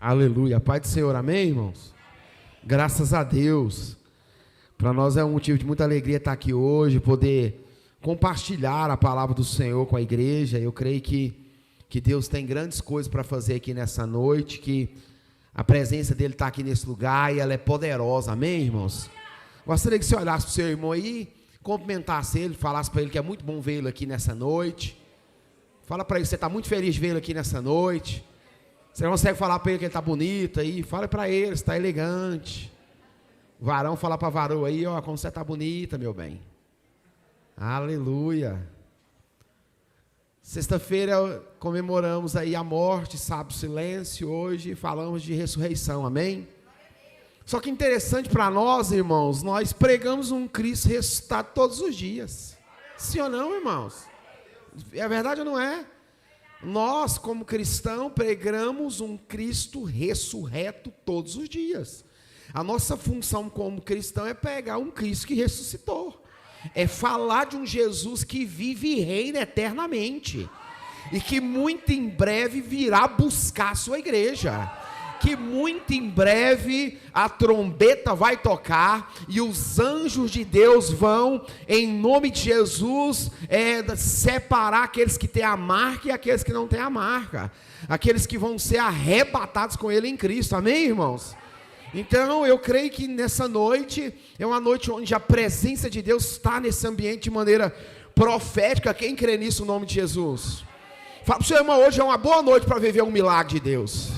Aleluia. Pai do Senhor, amém, irmãos? Graças a Deus. Para nós é um motivo de muita alegria estar aqui hoje, poder compartilhar a palavra do Senhor com a igreja. Eu creio que Deus tem grandes coisas para fazer aqui nessa noite, que a presença dele está aqui nesse lugar e ela é poderosa, amém, irmãos? Gostaria que você olhasse para o seu irmão aí, cumprimentasse ele, falasse para ele que é muito bom vê-lo aqui nessa noite. Fala para ele que você está muito feliz de vê-lo aqui nessa noite. Você consegue falar para ele que ele está bonito aí? Fala para ele, você está elegante. O varão fala para a varoa aí, ó, como você está bonita, meu bem. Aleluia. Sexta-feira comemoramos aí a morte, sábado silêncio, hoje falamos de ressurreição, amém? Só que interessante para nós, irmãos, nós pregamos um Cristo ressuscitado todos os dias. Sim ou não, irmãos? É verdade ou não é? Nós, como cristãos, pregamos um Cristo ressurreto todos os dias. A nossa função como cristão é pegar um Cristo que ressuscitou. É falar de um Jesus que vive e reina eternamente. E que muito em breve virá buscar a sua igreja. Que muito em breve a trombeta vai tocar e os anjos de Deus vão, em nome de Jesus, separar aqueles que têm a marca e aqueles que não têm a marca. Aqueles que vão ser arrebatados com ele em Cristo, amém, irmãos? Então eu creio que nessa noite é uma noite onde a presença de Deus está nesse ambiente de maneira profética. Quem crê nisso, no nome de Jesus? Fala para o seu irmão, hoje é uma boa noite para viver um milagre de Deus.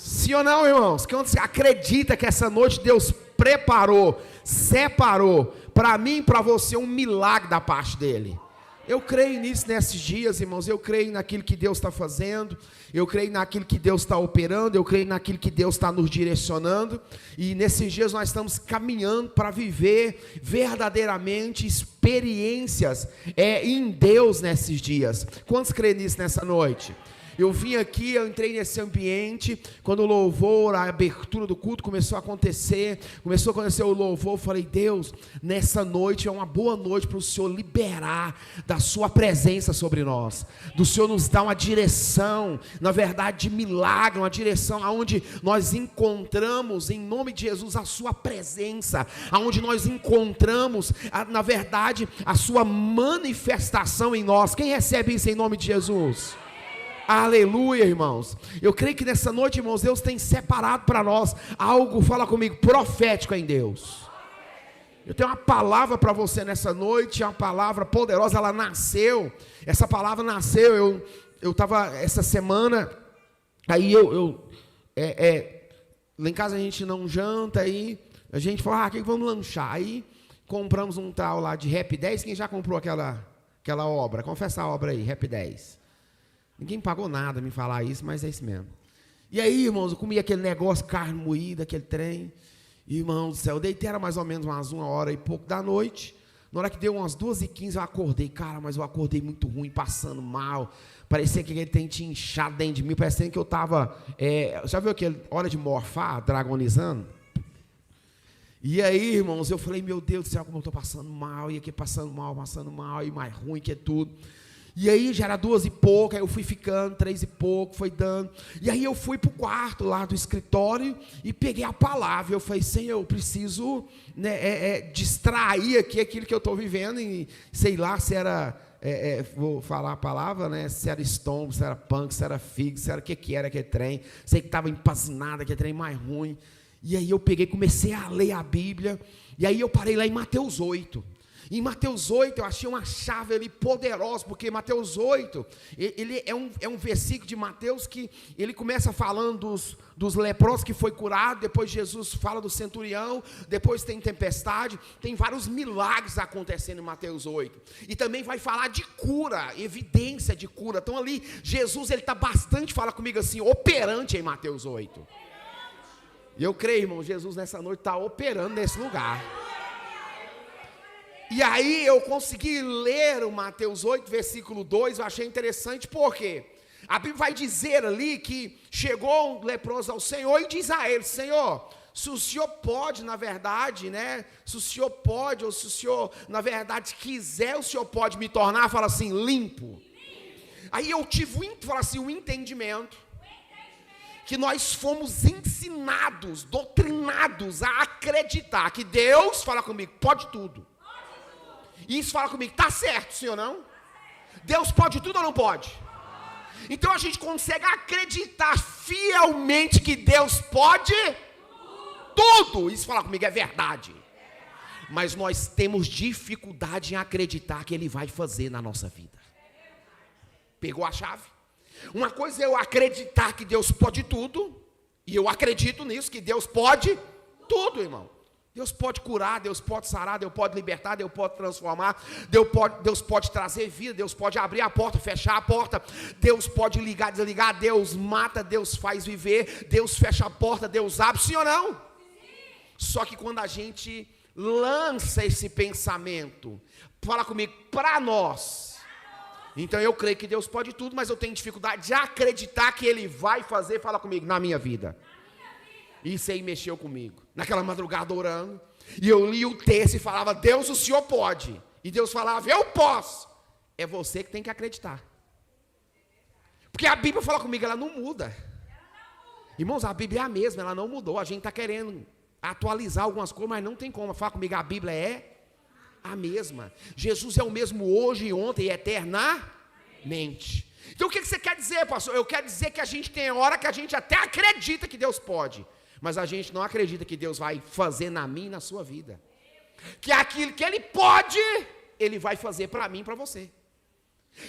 Sim ou não, irmãos? Quem acredita que essa noite Deus preparou, separou para mim e para você um milagre da parte dele? Eu creio nisso nesses dias, irmãos. Eu creio naquilo que Deus está fazendo. Eu creio naquilo que Deus está operando. Eu creio naquilo que Deus está nos direcionando. E nesses dias nós estamos caminhando para viver verdadeiramente experiências em Deus nesses dias. Quantos creem nisso nessa noite? Eu vim aqui, eu entrei nesse ambiente, quando o louvor, a abertura do culto começou a acontecer o louvor, eu falei, Deus, nessa noite é uma boa noite para o Senhor liberar da sua presença sobre nós, do Senhor nos dar uma direção, na verdade de milagre, uma direção aonde nós encontramos, em nome de Jesus, a sua presença, aonde nós encontramos, na verdade, a sua manifestação em nós. Quem recebe isso em nome de Jesus? Aleluia, irmãos. Eu creio que nessa noite, irmãos, Deus tem separado para nós algo, fala comigo, profético em Deus. Eu tenho uma palavra para você nessa noite, uma palavra poderosa, ela nasceu. Essa palavra nasceu, eu estava essa semana, aí lá em casa a gente não janta, aí a gente falou, que vamos lanchar. Aí compramos um tal lá de Rap 10, quem já comprou aquela obra? Confessa a obra aí, Rap 10. Ninguém pagou nada me falar isso, mas é isso mesmo. E aí, irmãos, eu comi aquele negócio, carne moída, aquele trem. Irmãos do céu, eu deitei, era mais ou menos umas 1h e pouco da noite. Na hora que deu umas 2h15, eu acordei. Cara, mas eu acordei muito ruim, passando mal. Parecia que aquele trem tinha inchado dentro de mim. Parecia que eu estava... já viu aquele hora de morfar, dragonizando? E aí, irmãos, eu falei, meu Deus do céu, como eu estou passando mal. E aqui passando mal, e mais ruim que é tudo. E aí já era 2 e pouco, aí eu fui ficando, 3 e pouco, foi dando. E aí eu fui para o quarto lá do escritório e peguei a palavra. Eu falei, Senhor, eu preciso distrair aqui aquilo que eu estou vivendo. E sei lá se era, vou falar a palavra, né? Se era estômago, se era punk, se era figo, se era o que era aquele trem. Sei que estava empazinado, aquele trem mais ruim. E aí eu peguei, comecei a ler a Bíblia. E aí eu parei lá em Mateus 8. Em Mateus 8 eu achei uma chave ali poderosa, porque Mateus 8, ele é um versículo de Mateus que ele começa falando dos leprosos que foi curado, depois Jesus fala do centurião, depois tem tempestade, tem vários milagres acontecendo em Mateus 8, e também vai falar de cura, evidência de cura. Então ali, Jesus ele está bastante, fala comigo assim, operante em Mateus 8, e eu creio, irmão, Jesus nessa noite está operando nesse lugar. E aí eu consegui ler o Mateus 8, versículo 2, eu achei interessante, porque a Bíblia vai dizer ali que chegou um leproso ao Senhor e diz a ele, Senhor, se o Senhor pode, na verdade, né, se o Senhor pode, ou se o Senhor, na verdade, quiser, o Senhor pode me tornar, fala assim, limpo. Aí eu tive um entendimento que nós fomos ensinados, doutrinados a acreditar que Deus, fala comigo, pode tudo. E isso fala comigo, tá certo, sim ou não? Deus pode tudo ou não pode? Então a gente consegue acreditar fielmente que Deus pode tudo. Isso fala comigo, é verdade. Mas nós temos dificuldade em acreditar que Ele vai fazer na nossa vida. Pegou a chave? Uma coisa é eu acreditar que Deus pode tudo, e eu acredito nisso, que Deus pode tudo, irmão. Deus pode curar, Deus pode sarar, Deus pode libertar, Deus pode transformar, Deus pode trazer vida, Deus pode abrir a porta, fechar a porta, Deus pode ligar, desligar, Deus mata, Deus faz viver, Deus fecha a porta, Deus abre, sim ou não? Sim. Só que quando a gente lança esse pensamento, fala comigo, para nós, então eu creio que Deus pode tudo, mas eu tenho dificuldade de acreditar que Ele vai fazer, fala comigo, na minha vida. Isso aí mexeu comigo. Naquela madrugada orando, e eu li o texto e falava, Deus, o Senhor pode. E Deus falava, eu posso. É você que tem que acreditar. Porque a Bíblia fala comigo, ela não muda. Irmãos, a Bíblia é a mesma, ela não mudou. A gente está querendo atualizar algumas coisas, mas não tem como. Fala comigo, a Bíblia é a mesma. Jesus é o mesmo hoje, ontem e eternamente. Então o que você quer dizer, pastor? Eu quero dizer que a gente tem hora que a gente até acredita que Deus pode, mas a gente não acredita que Deus vai fazer na minha e na sua vida. Que aquilo que Ele pode, Ele vai fazer para mim e para você.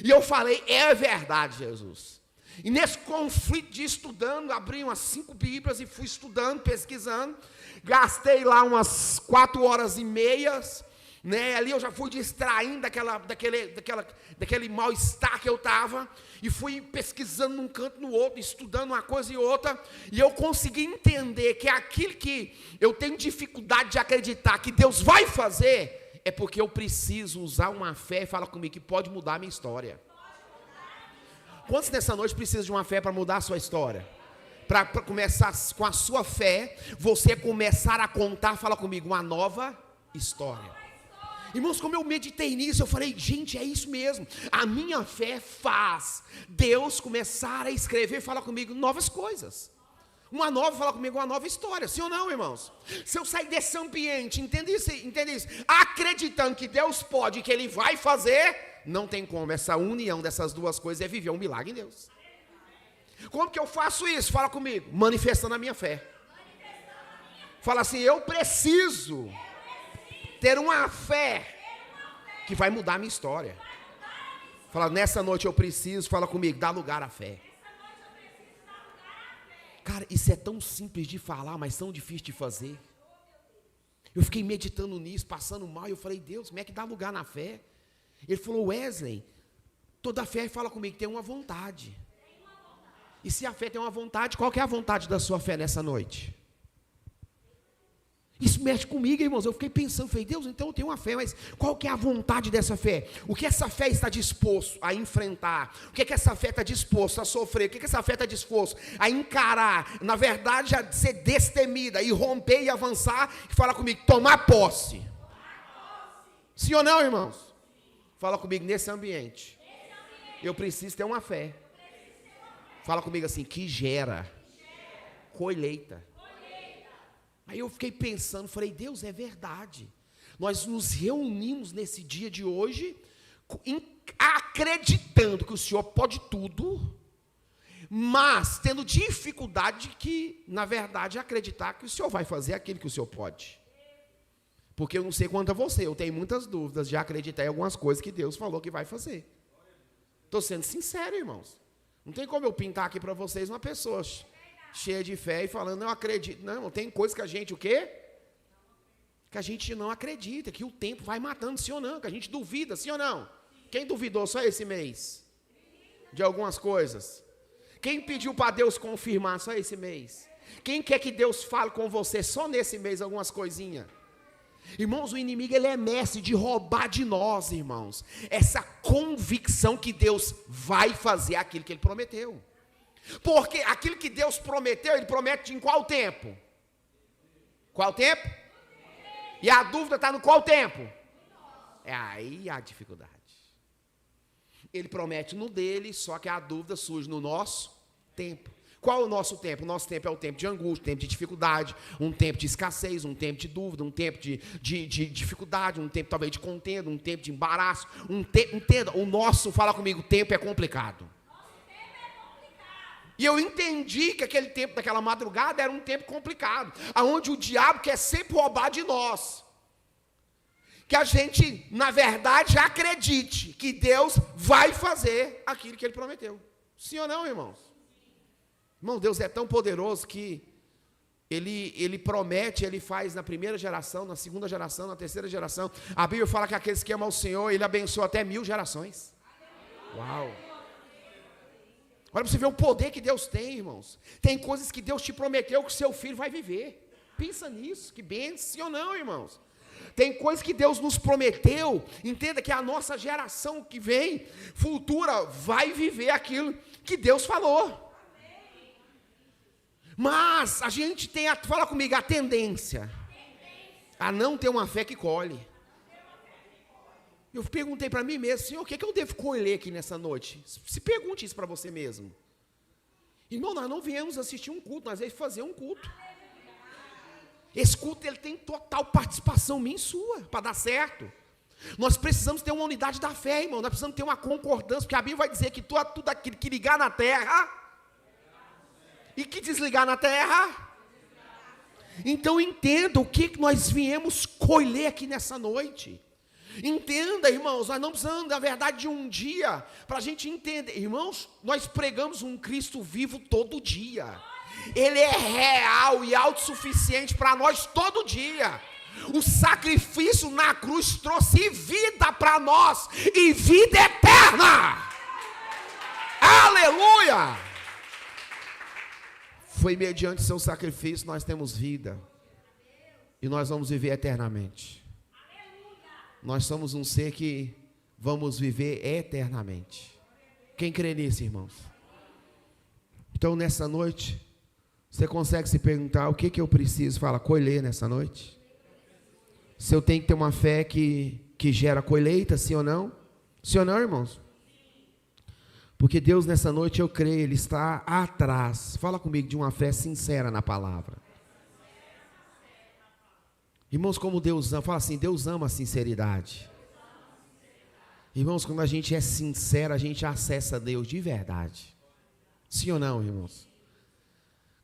E eu falei, é verdade, Jesus. E nesse conflito de estudando, abri umas 5 Bíblias e fui estudando, pesquisando. Gastei lá umas 4 horas e meias. Né, ali eu já fui distraindo daquele mal-estar que eu estava, e fui pesquisando num canto no outro, estudando uma coisa e outra, e eu consegui entender que aquilo que eu tenho dificuldade de acreditar que Deus vai fazer, é porque eu preciso usar uma fé, fala comigo, que pode mudar a minha história. Quantos nessa noite precisam de uma fé para mudar a sua história? Para começar com a sua fé, você começar a contar, fala comigo, uma nova história. Irmãos, como eu meditei nisso, eu falei, gente, é isso mesmo. A minha fé faz Deus começar a escrever, fala comigo, novas coisas. Fala comigo, uma nova história, sim ou não, irmãos? Se eu sair desse ambiente, entende isso? Acreditando que Deus pode, que Ele vai fazer, não tem como. Essa união dessas duas coisas é viver um milagre em Deus. Como que eu faço isso? Fala comigo, manifestando a minha fé. Fala assim, eu preciso ter uma fé que vai mudar a minha história. Fala, nessa noite eu preciso, fala comigo, dá lugar à fé. Cara, isso é tão simples de falar, mas tão difícil de fazer. Eu fiquei meditando nisso, passando mal, e eu falei, Deus, como é que dá lugar na fé? Ele falou, Wesley, toda fé, fala comigo, tem uma vontade. E se a fé tem uma vontade, qual que é a vontade da sua fé nessa noite? Isso mexe comigo, irmãos. Eu fiquei pensando, falei, Deus, então eu tenho uma fé, mas qual que é a vontade dessa fé? O que essa fé está disposto a enfrentar? O que essa fé está disposto a sofrer? O que essa fé está disposto a encarar? Na verdade, a ser destemida e romper e avançar, e fala comigo, tomar posse. Sim ou não, irmãos? Fala comigo, nesse ambiente, eu preciso ter uma fé. Fala comigo assim, que gera colheita. Aí eu fiquei pensando, falei, Deus, é verdade. Nós nos reunimos nesse dia de hoje, acreditando que o Senhor pode tudo, mas tendo dificuldade de que, na verdade, acreditar que o Senhor vai fazer aquilo que o Senhor pode. Porque eu não sei quanto a você, eu tenho muitas dúvidas de acreditar em algumas coisas que Deus falou que vai fazer. Estou sendo sincero, irmãos. Não tem como eu pintar aqui para vocês uma pessoa cheia de fé e falando, não acredito. Não, tem coisa que a gente, o quê? Que a gente não acredita, que o tempo vai matando, sim ou não, que a gente duvida, sim ou não? Quem duvidou só esse mês? De algumas coisas? Quem pediu para Deus confirmar só esse mês? Quem quer que Deus fale com você só nesse mês algumas coisinhas? Irmãos, o inimigo, ele é mestre de roubar de nós, irmãos, essa convicção que Deus vai fazer aquilo que Ele prometeu. Porque aquilo que Deus prometeu, Ele promete em qual tempo? Qual tempo? E a dúvida está no qual tempo? É aí a dificuldade. Ele promete no dele, só que a dúvida surge no nosso tempo. Qual é o nosso tempo? O nosso tempo é o tempo de angústia, um tempo de dificuldade, um tempo de escassez, um tempo de dúvida, um tempo de dificuldade, um tempo talvez de contenda, um tempo de embaraço. Entenda, o nosso, fala comigo, tempo é complicado. E eu entendi que aquele tempo daquela madrugada era um tempo complicado, onde o diabo quer sempre roubar de nós. Que a gente, na verdade, acredite que Deus vai fazer aquilo que Ele prometeu. Sim ou não, irmãos? Irmão, Deus é tão poderoso que Ele promete, Ele faz na primeira geração, na segunda geração, na terceira geração. A Bíblia fala que aqueles que amam o Senhor, Ele abençoa até 1000 gerações. Uau! Olha para você ver o poder que Deus tem, irmãos. Tem coisas que Deus te prometeu que o seu filho vai viver. Pensa nisso, que bênção, sim ou não, irmãos? Tem coisas que Deus nos prometeu, entenda que a nossa geração que vem, futura, vai viver aquilo que Deus falou. Mas a gente tem, fala comigo, a tendência a não ter uma fé que colhe. Eu perguntei para mim mesmo, Senhor, o que eu devo colher aqui nessa noite? Se pergunte isso para você mesmo. Irmão, nós não viemos assistir um culto, nós viemos fazer um culto. Esse culto ele tem total participação minha e sua, para dar certo. Nós precisamos ter uma unidade da fé, irmão. Nós precisamos ter uma concordância, porque a Bíblia vai dizer que tudo aquilo que ligar na terra e que desligar na terra. Então entenda o que nós viemos colher aqui nessa noite. Entenda, irmãos, nós não precisamos, na verdade, de um dia para a gente entender. Irmãos, nós pregamos um Cristo vivo todo dia. Ele é real e autossuficiente para nós todo dia. O sacrifício na cruz trouxe vida para nós e vida eterna. Aleluia! Foi mediante seu sacrifício nós temos vida e nós vamos viver eternamente. Nós somos um ser que vamos viver eternamente. Quem crê nisso, irmãos? Então, nessa noite, você consegue se perguntar o que eu preciso, colher nessa noite? Se eu tenho que ter uma fé que gera colheita, sim ou não? Sim ou não, irmãos? Porque Deus, nessa noite, eu creio, Ele está atrás. Fala comigo de uma fé sincera na palavra. Irmãos, como Deus ama, fala assim, Deus ama a sinceridade. Irmãos, quando a gente é sincero, a gente acessa Deus de verdade. Sim ou não, irmãos?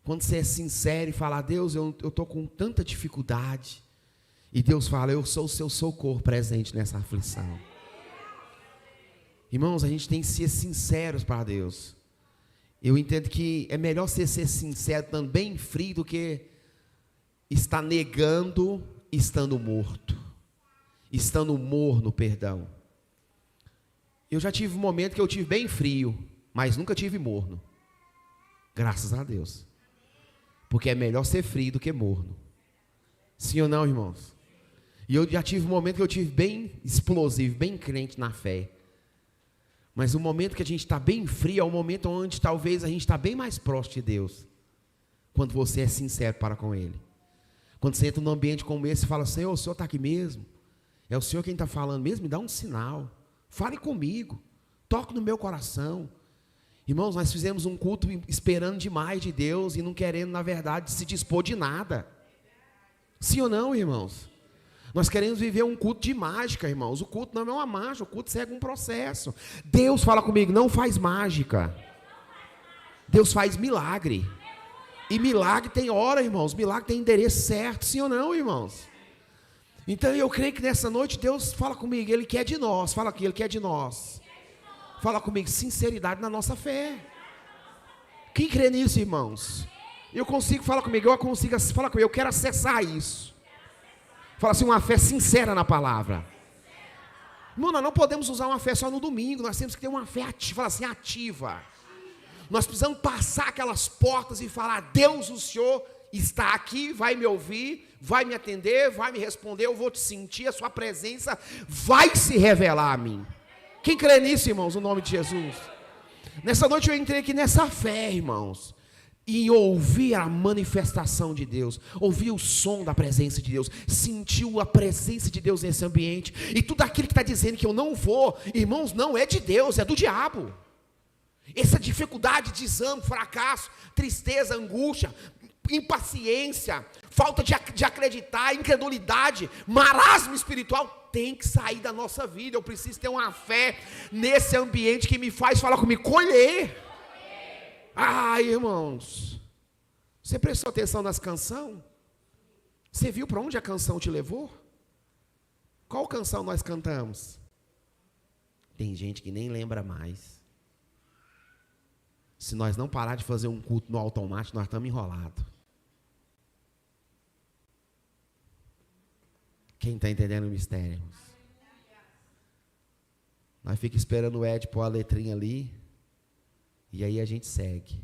Quando você é sincero e fala, Deus, eu estou com tanta dificuldade. E Deus fala, eu sou o seu socorro presente nessa aflição. Irmãos, a gente tem que ser sinceros para Deus. Eu entendo que é melhor você ser sincero também frio do que estar negando estando morto. Estando morno, perdão. Eu já tive um momento que eu tive bem frio, mas nunca tive morno. Graças a Deus. Porque é melhor ser frio do que morno. Sim ou não, irmãos? E eu já tive um momento que eu tive bem explosivo, bem crente na fé. Mas o momento que a gente está bem frio é o momento onde talvez a gente está bem mais próximo de Deus. Quando você é sincero para com Ele. Quando você entra num ambiente como esse e fala, Senhor, o Senhor está aqui mesmo? É o Senhor quem está falando mesmo? Me dá um sinal. Fale comigo. Toque no meu coração. Irmãos, nós fizemos um culto esperando demais de Deus e não querendo, na verdade, se dispor de nada. Sim ou não, irmãos? Nós queremos viver um culto de mágica, irmãos. O culto não é uma mágica, o culto segue um processo. Deus, fala comigo, não faz mágica. Deus faz milagre. E milagre tem hora, irmãos. Milagre tem endereço certo, sim ou não, irmãos? Então eu creio que nessa noite Deus fala comigo, Ele quer de nós. Fala aqui, Ele quer de nós. Fala comigo, sinceridade na nossa fé. Quem crê nisso, irmãos? Eu consigo, fala comigo, fala comigo, eu quero acessar isso. Fala assim, uma fé sincera na palavra. Irmão, nós não podemos usar uma fé só no domingo, nós temos que ter uma fé ativa, fala assim, ativa. Nós precisamos passar aquelas portas e falar, Deus, o Senhor está aqui, vai me ouvir, vai me atender, vai me responder, eu vou te sentir, a sua presença vai se revelar a mim. Quem crê nisso, irmãos, no nome de Jesus? Nessa noite eu entrei aqui nessa fé, irmãos, e ouvi a manifestação de Deus, ouvi o som da presença de Deus, sentiu a presença de Deus nesse ambiente, e tudo aquilo que está dizendo que eu não vou, irmãos, não é de Deus, é do diabo. Essa dificuldade, desânimo, fracasso, tristeza, angústia, impaciência, falta de acreditar, incredulidade, marasmo espiritual, tem que sair da nossa vida. Eu preciso ter uma fé nesse ambiente que me faz falar comigo, colher. Irmãos, você prestou atenção nas canções? Você viu para onde a canção te levou? Qual canção nós cantamos? Tem gente que nem lembra mais. Se nós não parar de fazer um culto no automático, nós estamos enrolados. Quem está entendendo o mistério, irmãos? Nós ficamos esperando o Ed pôr a letrinha ali, e aí a gente segue.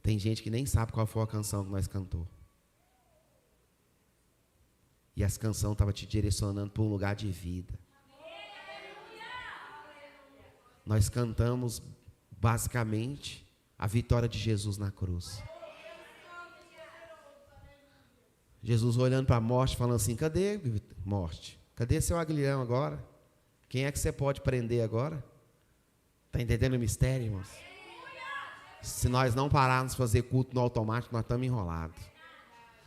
Tem gente que nem sabe qual foi a canção que nós cantou. E essa canção estava te direcionando para um lugar de vida. Nós cantamos, basicamente, a vitória de Jesus na cruz. Jesus olhando para a morte, falando assim, cadê morte? Cadê seu aguilhão agora? Quem é que você pode prender agora? Está entendendo o mistério, irmãos? Se nós não pararmos de fazer culto no automático, nós estamos enrolados.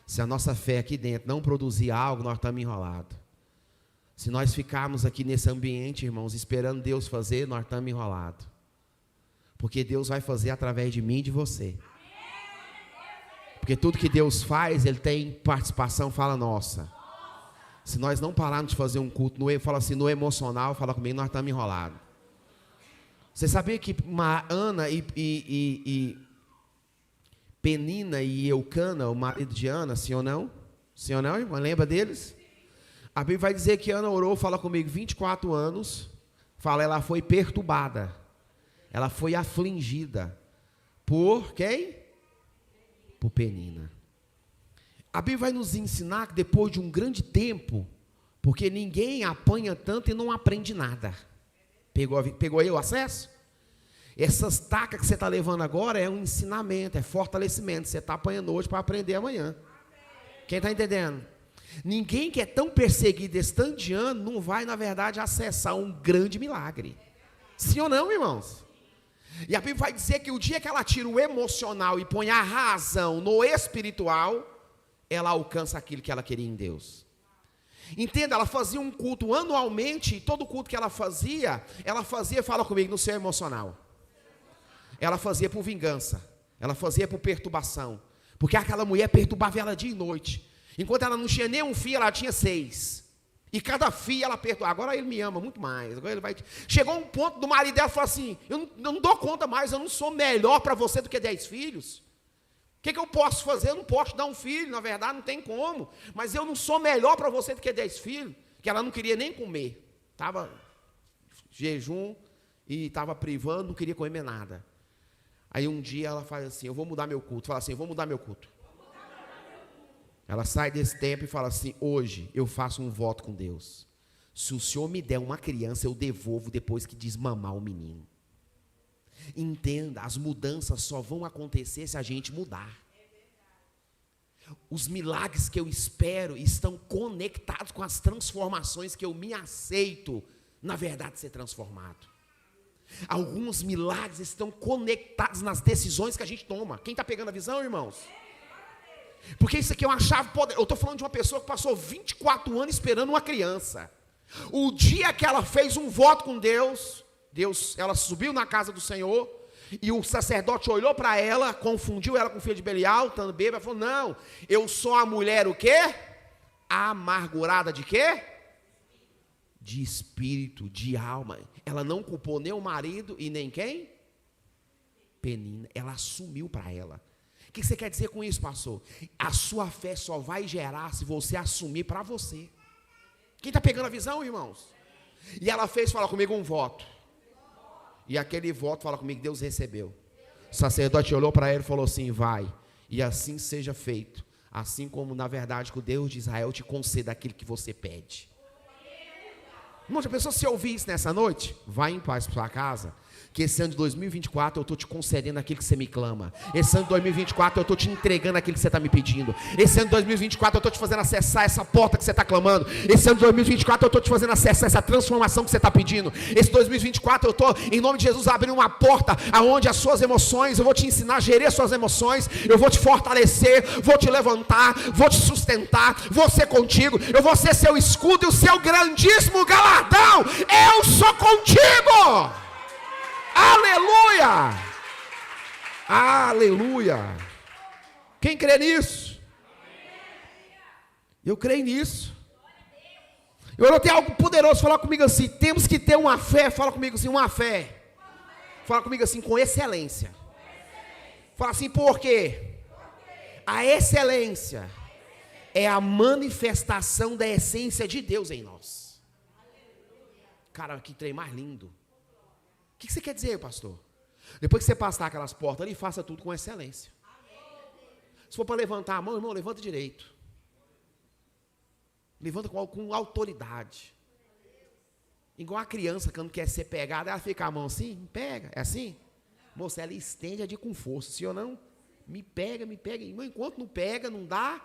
Se a nossa fé aqui dentro não produzir algo, nós estamos enrolados. Se nós ficarmos aqui nesse ambiente, irmãos, esperando Deus fazer, nós estamos enrolados. Porque Deus vai fazer através de mim e de você. Porque tudo que Deus faz, Ele tem participação, fala nossa. Se nós não pararmos de fazer um culto, fala assim, no emocional, fala comigo, nós estamos enrolados. Você sabia que Ana e Penina e Eucana, o marido de Ana, sim ou não? Sim ou não, irmã? Lembra deles? A Bíblia vai dizer que Ana orou, fala comigo, 24 anos. Fala, ela foi perturbada. Ela foi afligida. Por quem? Por Penina. A Bíblia vai nos ensinar que depois de um grande tempo, porque ninguém apanha tanto e não aprende nada. Pegou aí o acesso? Essas tacas que você está levando agora é um ensinamento, é fortalecimento. Você está apanhando hoje para aprender amanhã. Quem está entendendo? Ninguém que é tão perseguido esse tanto de ano não vai, na verdade, acessar um grande milagre. Sim ou não, irmãos? E a Bíblia vai dizer que o dia que ela tira o emocional e põe a razão no espiritual, ela alcança aquilo que ela queria em Deus. Entenda, ela fazia um culto anualmente, e todo culto que ela fazia, fala comigo, no seu emocional. Ela fazia por vingança, ela fazia por perturbação, porque aquela mulher perturbava ela dia e noite. Enquanto ela não tinha nenhum filho, ela tinha 6. E cada filho ela perdoa. Agora ele me ama muito mais. Agora ele vai. Chegou um ponto do marido dela e falou assim: eu não dou conta mais, eu não sou melhor para você do que 10 filhos. O que eu posso fazer? Eu não posso dar um filho, na verdade, não tem como. Mas eu não sou melhor para você do que 10 filhos. Que ela não queria nem comer. Estava jejum e estava privando, não queria comer nada. Aí um dia ela faz assim: eu vou mudar meu culto. Fala assim: eu vou mudar meu culto. Ela sai desse tempo e fala assim: hoje eu faço um voto com Deus. Se o Senhor me der uma criança, eu devolvo depois que desmamar o menino. Entenda, as mudanças só vão acontecer se a gente mudar. Os milagres que eu espero estão conectados com as transformações que eu me aceito, na verdade, ser transformado. Alguns milagres estão conectados nas decisões que a gente toma. Quem está pegando a visão, irmãos? Porque isso aqui é uma chave poderosa. Eu estou falando de uma pessoa que passou 24 anos esperando uma criança. O dia que ela fez um voto com Deus, ela subiu na casa do Senhor, e o sacerdote olhou para ela, confundiu ela com o filho de Belial, estando bêbada, falou: não, eu sou a mulher o quê? Amargurada de quê? De espírito, de alma. Ela não culpou nem o marido e nem quem? Penina. Ela assumiu para ela. O que você quer dizer com isso, pastor? A sua fé só vai gerar se você assumir para você. Quem está pegando a visão, irmãos? E ela fez, fala comigo, um voto. E aquele voto, fala comigo, Deus recebeu. O sacerdote olhou para ela e falou assim: vai, e assim seja feito. Assim como, na verdade, que o Deus de Israel te conceda aquilo que você pede. Irmão, já pensou se eu ouvir isso nessa noite? Vai em paz para sua casa. que esse ano de 2024 eu estou te concedendo aquilo que você me clama. Esse ano de 2024 eu estou te entregando aquilo que você está me pedindo. Esse ano de 2024 eu estou te fazendo acessar essa porta que você está clamando. Esse ano de 2024 eu estou te fazendo acessar essa transformação que você está pedindo. Esse 2024 eu estou, em nome de Jesus, abrindo uma porta aonde as suas emoções, eu vou te ensinar a gerir as suas emoções, eu vou te fortalecer, vou te levantar, vou te sustentar, vou ser contigo, eu vou ser seu escudo e o seu grandíssimo galardão. Eu sou contigo. Aleluia! Aleluia! Quem crê nisso? Eu creio nisso. Eu vou ter algo poderoso. Fala comigo assim: temos que ter uma fé. Fala comigo assim: uma fé. Fala comigo assim: com excelência. Fala assim: por quê? A excelência é a manifestação da essência de Deus em nós. Cara, que trem mais lindo. O que você quer dizer, pastor? Depois que você passar aquelas portas ali, faça tudo com excelência. Se for para levantar a mão, irmão, levanta direito. Levanta com autoridade. Igual a criança, quando quer ser pegada, ela fica a mão assim, pega, é assim? Moça, ela estende a de com força, sim ou não? Me pega, irmão, enquanto não pega, não dá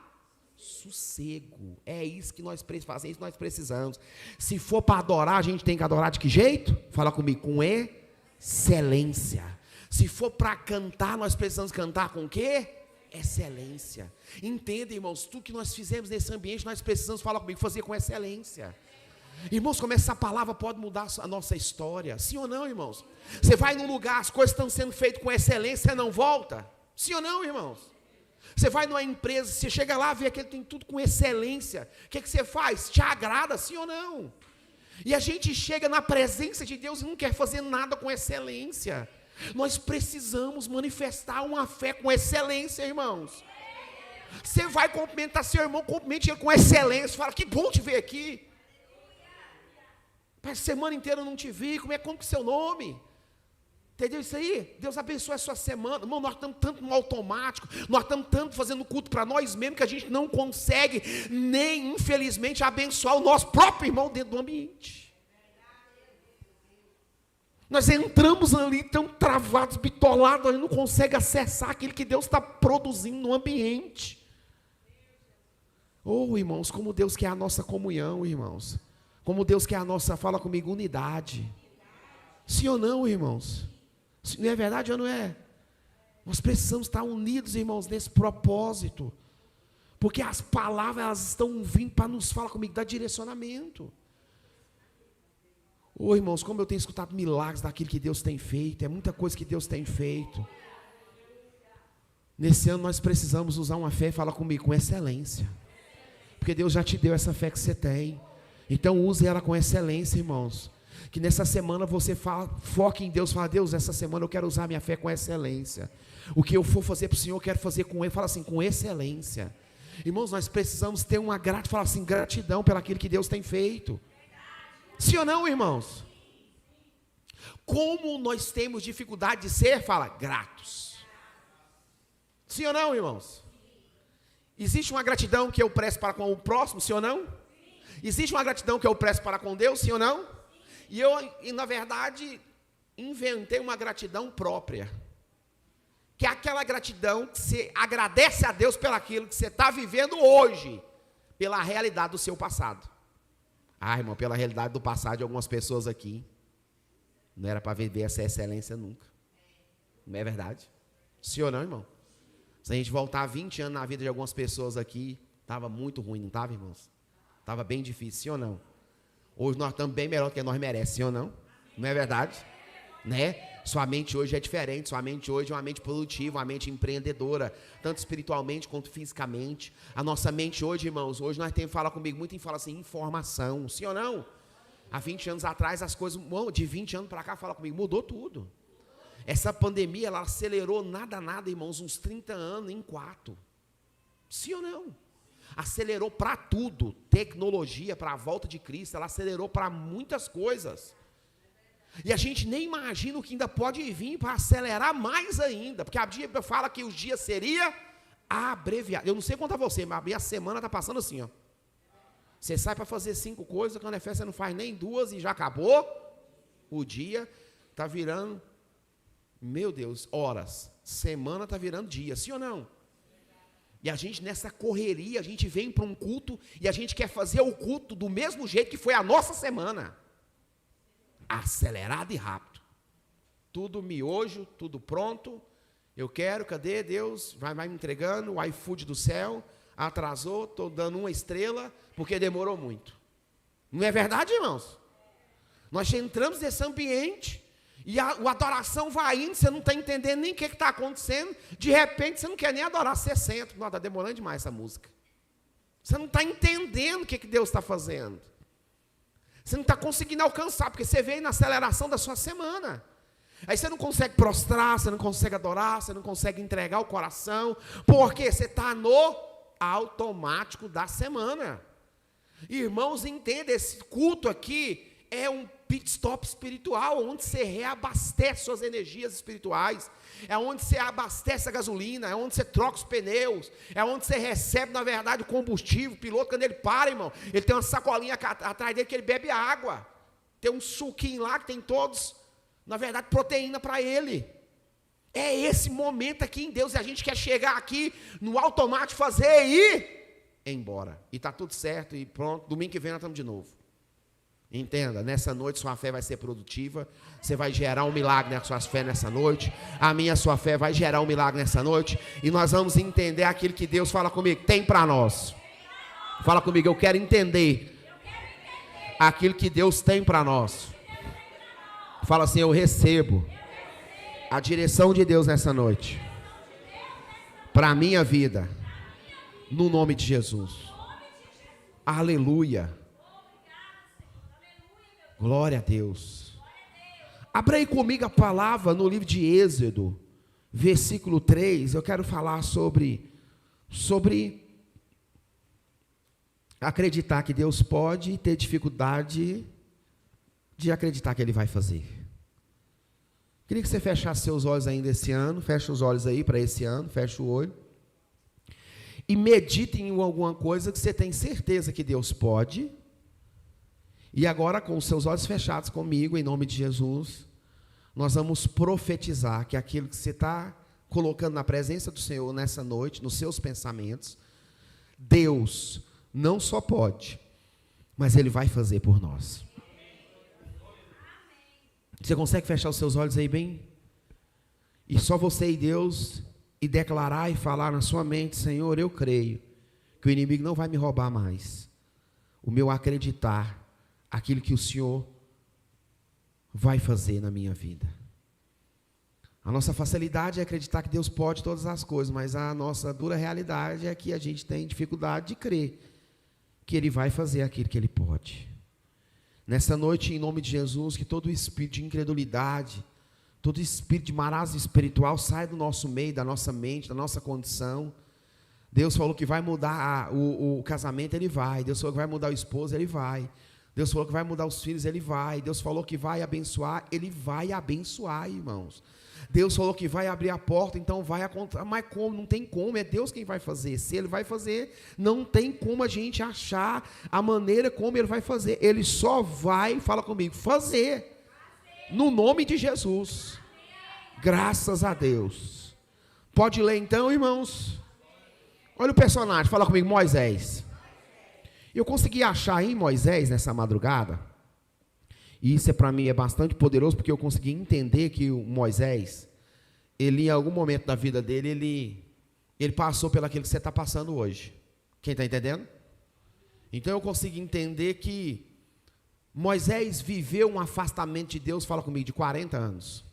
sossego. É isso que nós precisamos, é isso que nós precisamos. Se for para adorar, a gente tem que adorar de que jeito? Fala comigo, com excelência. Se for para cantar, nós precisamos cantar com o quê? Excelência. Entenda, irmãos, tudo que nós fizemos nesse ambiente, nós precisamos, fala comigo, fazer com excelência. Irmãos, como essa palavra pode mudar a nossa história? Sim ou não, irmãos? Você vai num lugar, as coisas estão sendo feitas com excelência, você não volta? Sim ou não, irmãos? Você vai numa empresa, você chega lá, vê que tem tudo com excelência. O que você faz? Te agrada, sim ou não? E a gente chega na presença de Deus e não quer fazer nada com excelência. Nós precisamos manifestar uma fé com excelência, irmãos. Você vai cumprimentar seu irmão, cumprimente ele com excelência. Fala, que bom te ver aqui. A semana inteira eu não te vi, como é que é seu nome? Entendeu isso aí? Deus abençoe a sua semana. Irmão, nós estamos tanto no automático, nós estamos tanto fazendo culto para nós mesmos, que a gente não consegue nem, infelizmente, abençoar o nosso próprio irmão dentro do ambiente. Nós entramos ali tão travados, bitolados, a gente não consegue acessar aquilo que Deus está produzindo no ambiente. Oh, irmãos, como Deus quer a nossa comunhão, irmãos. Como Deus quer a nossa, fala comigo, unidade. Sim ou não, irmãos? Não é verdade ou não é? Nós precisamos estar unidos, irmãos, nesse propósito. Porque as palavras, elas estão vindo para nos, fala comigo, dar direcionamento. Ô, irmãos, como eu tenho escutado milagres daquilo que Deus tem feito. É muita coisa que Deus tem feito. Nesse ano nós precisamos usar uma fé, fala comigo, com excelência. Porque Deus já te deu essa fé que você tem. Então use ela com excelência, irmãos. Que nessa semana você foque em Deus, fala, Deus, essa semana eu quero usar minha fé com excelência. O que eu for fazer para o Senhor, eu quero fazer com Ele, fala assim, com excelência. Irmãos, nós precisamos ter uma fala assim, gratidão pelo aquilo que Deus tem feito. Sim ou não, irmãos? Como nós temos dificuldade de ser, fala, gratos. Sim ou não, irmãos? Existe uma gratidão que eu presto para com o próximo, sim ou não? Existe uma gratidão que eu presto para com Deus, sim ou não? E na verdade, inventei uma gratidão própria. Que é aquela gratidão que você agradece a Deus pelo aquilo que você está vivendo hoje, pela realidade do seu passado. Ah, irmão, pela realidade do passado de algumas pessoas aqui, não era para viver essa excelência nunca. Não é verdade? Sim ou não, irmão? Se a gente voltar 20 anos na vida de algumas pessoas aqui, estava muito ruim, não estava, irmãos? Estava bem difícil, sim ou não? Hoje nós estamos bem melhor do que nós merecemos, sim ou não? Não é verdade? Né? Sua mente hoje é diferente, sua mente hoje é uma mente produtiva, uma mente empreendedora, tanto espiritualmente quanto fisicamente. A nossa mente hoje, irmãos, hoje nós temos, fala comigo, muito em fala assim, informação, sim ou não? Há 20 anos atrás, as coisas, de 20 anos para cá, fala comigo, mudou tudo. Essa pandemia, ela acelerou nada, irmãos, uns 30 anos em 4. Sim ou não? Acelerou para tudo, tecnologia, para a volta de Cristo, ela acelerou para muitas coisas. E a gente nem imagina o que ainda pode vir para acelerar mais ainda, porque a Bíblia fala que os dias seria abreviado. Eu não sei quanto a você, mas a minha semana está passando assim, ó. Você sai para fazer 5 coisas, quando é festa você não faz nem 2 e já acabou o dia. está virando, meu Deus, horas. Semana está virando dia, sim ou não? E a gente nessa correria, a gente vem para um culto e a gente quer fazer o culto do mesmo jeito que foi a nossa semana. Acelerado e rápido. Tudo miojo, tudo pronto. Eu quero, cadê Deus? Vai me entregando, o iFood do céu, atrasou, estou dando 1 estrela, porque demorou muito. Não é verdade, irmãos? Nós entramos nesse ambiente, e a adoração vai indo, você não está entendendo nem o que está acontecendo, de repente você não quer nem adorar, você senta, está demorando demais essa música. Você não está entendendo o que Deus está fazendo. Você não está conseguindo alcançar, porque você veio na aceleração da sua semana. Aí você não consegue prostrar, você não consegue adorar, você não consegue entregar o coração, porque você está no automático da semana. Irmãos, entenda, esse culto aqui é um pit stop espiritual, onde você reabastece suas energias espirituais, é onde você abastece a gasolina, é onde você troca os pneus, é onde você recebe, na verdade, o combustível. O piloto, quando ele para, irmão, ele tem uma sacolinha atrás dele que ele bebe água, tem um suquinho lá que tem todos, na verdade, proteína para ele. É esse momento aqui em Deus, e a gente quer chegar aqui no automático, fazer e ir embora, e está tudo certo, e pronto, domingo que vem nós estamos de novo. Entenda, nessa noite sua fé vai ser produtiva, você vai gerar um milagre na sua fé nessa noite, sua fé vai gerar um milagre nessa noite, e nós vamos entender aquilo que Deus fala comigo, tem para nós. Fala comigo, eu quero entender aquilo que Deus tem para nós. Fala assim, eu recebo a direção de Deus nessa noite, para a minha vida, no nome de Jesus. Aleluia. Glória a Deus. Abra aí comigo a palavra no livro de Êxodo, versículo 3. Eu quero falar sobre acreditar que Deus pode e ter dificuldade de acreditar que Ele vai fazer. Queria que você fechasse seus olhos ainda esse ano. Fecha os olhos aí para esse ano, fecha o olho. E medite em alguma coisa que você tem certeza que Deus pode. E agora, com os seus olhos fechados comigo, em nome de Jesus, nós vamos profetizar que aquilo que você está colocando na presença do Senhor nessa noite, nos seus pensamentos, Deus não só pode, mas Ele vai fazer por nós. Você consegue fechar os seus olhos aí bem? E só você e Deus, e declarar e falar na sua mente, Senhor, eu creio que o inimigo não vai me roubar mais. O meu acreditar, aquilo que o Senhor vai fazer na minha vida. A nossa facilidade é acreditar que Deus pode todas as coisas, mas a nossa dura realidade é que a gente tem dificuldade de crer que Ele vai fazer aquilo que Ele pode. Nessa noite, em nome de Jesus, que todo espírito de incredulidade, todo espírito de marasmo espiritual saia do nosso meio, da nossa mente, da nossa condição. Deus falou que vai mudar o casamento, Ele vai. Deus falou que vai mudar o esposo, Ele vai. Deus falou que vai mudar os filhos, Ele vai. Deus falou que vai abençoar, Ele vai abençoar, irmãos. Deus falou que vai abrir a porta, então vai acontecer. Mas como? Não tem como, é Deus quem vai fazer. Se Ele vai fazer, não tem como a gente achar a maneira como Ele vai fazer. Ele só vai, fala comigo, fazer. No nome de Jesus. Graças a Deus. Pode ler então, irmãos? Olha o personagem, fala comigo, Moisés. Eu consegui achar em Moisés nessa madrugada, e isso para mim é bastante poderoso, porque eu consegui entender que o Moisés, ele em algum momento da vida dele, ele passou pelo aquilo que você está passando hoje. Quem está entendendo? Então eu consegui entender que Moisés viveu um afastamento de Deus, fala comigo, de 40 anos.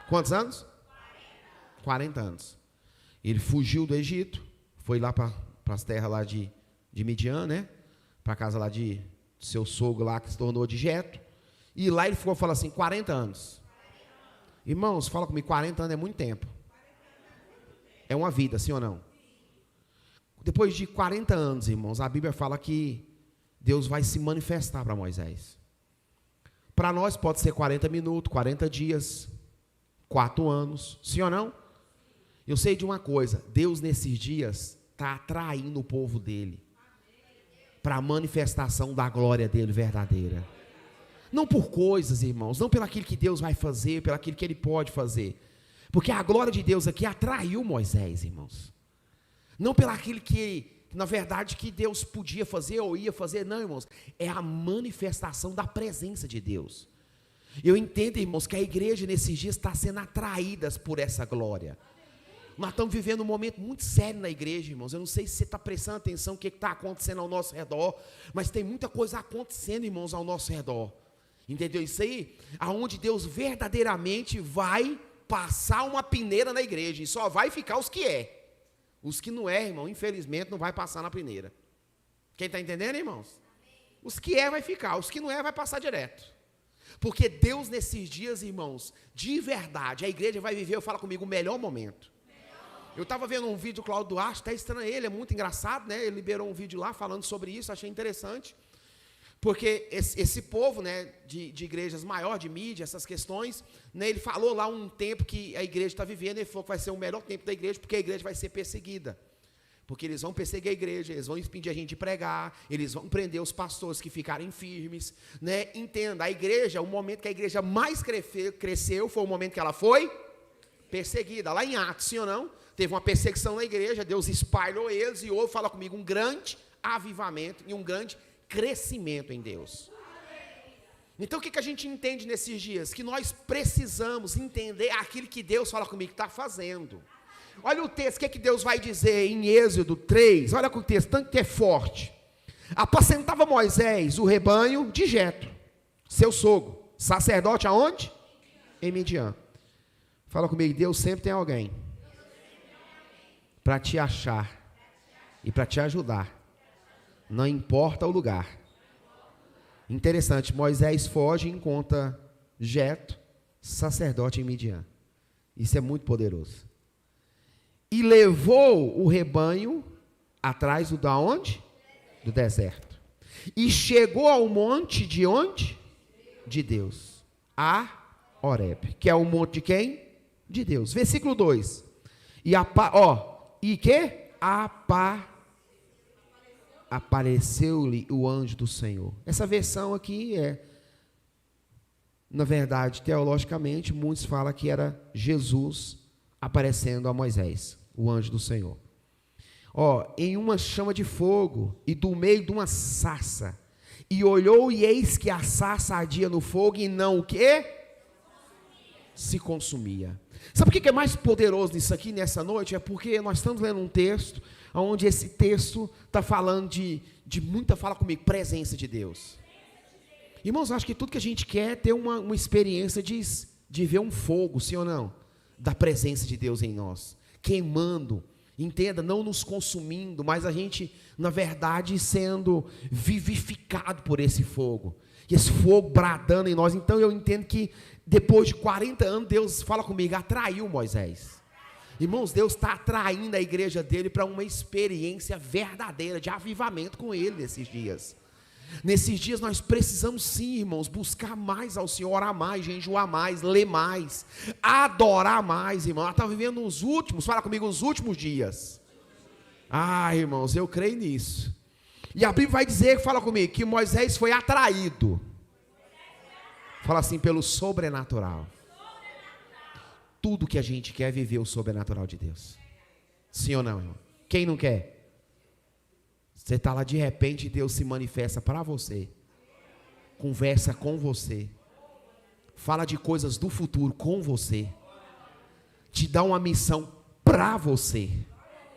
Quantos anos? 40 anos. Ele fugiu do Egito, foi lá para as terras lá de Midian, né? Para a casa lá de seu sogro lá, que se tornou de Jetro. E lá ele ficou, fala assim, 40 anos. Irmãos, fala comigo, 40 anos é muito tempo. É uma vida, sim ou não? Depois de 40 anos, irmãos, a Bíblia fala que Deus vai se manifestar para Moisés. Para nós pode ser 40 minutos, 40 dias, 4 anos, sim ou não? Eu sei de uma coisa, Deus nesses dias está atraindo o povo dele para a manifestação da glória dele verdadeira. Não por coisas, irmãos, não pelo aquilo que Deus vai fazer, pelo aquilo que Ele pode fazer. Porque a glória de Deus aqui atraiu Moisés, irmãos. Não pelo aquilo que, na verdade, que Deus podia fazer ou ia fazer, não, irmãos. É a manifestação da presença de Deus. Eu entendo, irmãos, que a igreja nesses dias está sendo atraída por essa glória. Nós estamos vivendo um momento muito sério na igreja, irmãos. Eu não sei se você está prestando atenção no que está acontecendo ao nosso redor, mas tem muita coisa acontecendo, irmãos, ao nosso redor. Entendeu isso aí? Aonde Deus verdadeiramente vai passar uma peneira na igreja, e só vai ficar os que é. Os que não é, irmão, infelizmente não vai passar na peneira. Quem está entendendo, irmãos? Os que é vai ficar, os que não é vai passar direto. Porque Deus nesses dias, irmãos, de verdade, a igreja vai viver, fala comigo, o melhor momento. Eu estava vendo um vídeo do Cláudio Duarte, até estranho ele, é muito engraçado, né? Ele liberou um vídeo lá falando sobre isso, achei interessante. Porque esse povo, né, de igrejas maior, de mídia, essas questões, né, ele falou lá um tempo que a igreja está vivendo, ele falou que vai ser o melhor tempo da igreja, porque a igreja vai ser perseguida. Porque eles vão perseguir a igreja, eles vão impedir a gente de pregar, eles vão prender os pastores que ficarem firmes, né? Entenda, a igreja, o momento que a igreja mais cresceu foi o momento que ela foi perseguida. Lá em Atos, sim ou não? Teve uma perseguição na igreja, Deus espalhou eles e houve, fala comigo, um grande avivamento e um grande crescimento em Deus. Então o que a gente entende nesses dias? Que nós precisamos entender aquilo que Deus, fala comigo, está fazendo. Olha o texto, o que Deus vai dizer em Êxodo 3, olha o texto, tanto que é forte. Apacentava Moisés o rebanho de Jetro, seu sogro, sacerdote aonde? Em Midian. Fala comigo, Deus sempre tem alguém para te achar e para te ajudar. Não importa o lugar. Interessante, Moisés foge e encontra Jetro, sacerdote em Midian. Isso é muito poderoso. E levou o rebanho atrás do da onde? Do deserto. E chegou ao monte de onde? De Deus. A Horebe, que é o monte de quem? De Deus. Versículo 2. Apareceu-lhe o anjo do Senhor. Essa versão aqui na verdade, teologicamente, muitos falam que era Jesus aparecendo a Moisés, o anjo do Senhor. Em uma chama de fogo e do meio de uma sarça. E olhou e eis que a sarça ardia no fogo e não o quê? Se consumia. Sabe o que é mais poderoso nisso aqui, nessa noite? É porque nós estamos lendo um texto, onde esse texto está falando fala comigo, presença de Deus. Irmãos, acho que tudo que a gente quer é ter uma experiência de ver um fogo, sim ou não? Da presença de Deus em nós, queimando, entenda, não nos consumindo, mas a gente, na verdade, sendo vivificado por esse fogo. E esse fogo bradando em nós. Então eu entendo que depois de 40 anos, Deus, fala comigo, atraiu Moisés. Irmãos, Deus está atraindo a igreja dele para uma experiência verdadeira de avivamento com ele nesses dias. Nesses dias nós precisamos sim, irmãos, buscar mais ao Senhor, orar mais, jejuar mais, ler mais, adorar mais, irmão. Nós estamos vivendo os últimos, fala comigo, os últimos dias. Irmãos, eu creio nisso. E a Bíblia vai dizer, fala comigo, que Moisés foi atraído. Fala assim, pelo sobrenatural. Tudo que a gente quer é viver o sobrenatural de Deus. Sim ou não, irmão? Quem não quer? Você está lá, de repente, Deus se manifesta para você. Conversa com você. Fala de coisas do futuro com você. Te dá uma missão para você.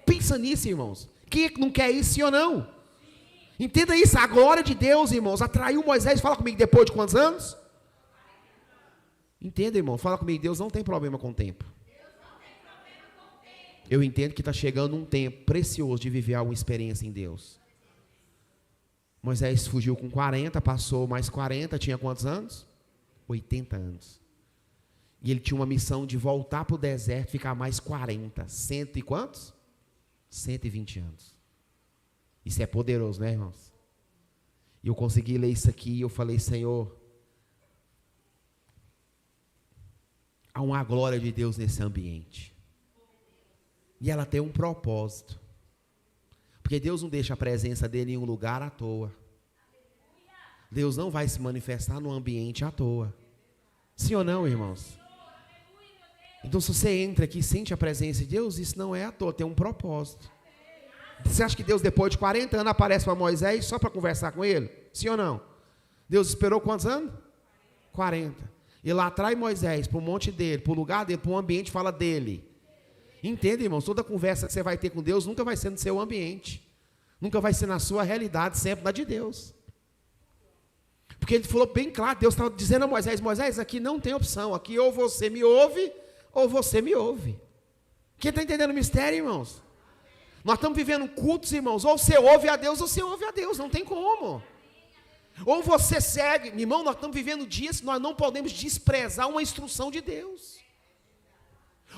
Pensa nisso, irmãos. Quem não quer isso, sim ou não? Entenda isso, a glória de Deus, irmãos, atraiu Moisés, fala comigo, depois de quantos anos? Entenda, irmão, fala comigo, Deus não tem problema com o tempo. Eu entendo que está chegando um tempo precioso de viver alguma experiência em Deus. Moisés fugiu com 40, passou mais 40, tinha quantos anos? 80 anos. E ele tinha uma missão de voltar para o deserto, ficar mais 40, cento e quantos? 120 anos. Isso é poderoso, né, irmãos? E eu consegui ler isso aqui e eu falei, Senhor, há uma glória de Deus nesse ambiente. E ela tem um propósito. Porque Deus não deixa a presença dele em um lugar à toa. Deus não vai se manifestar no ambiente à toa. Sim ou não, irmãos? Então, se você entra aqui e sente a presença de Deus, isso não é à toa, tem um propósito. Você acha que Deus, depois de 40 anos, aparece para Moisés só para conversar com ele? Sim ou não? Deus esperou quantos anos? 40. E lá traz Moisés para o monte dele, para o lugar dele, para o ambiente, fala dele. Entende, irmãos? Toda conversa que você vai ter com Deus nunca vai ser no seu ambiente. Nunca vai ser na sua realidade, sempre na de Deus. Porque ele falou bem claro, Deus estava dizendo a Moisés, Moisés, aqui não tem opção, aqui ou você me ouve, ou você me ouve. Quem está entendendo o mistério, irmãos? Nós estamos vivendo cultos, irmãos, ou você ouve a Deus, ou você ouve a Deus, não tem como. Ou você segue, irmão, nós estamos vivendo dias que nós não podemos desprezar uma instrução de Deus.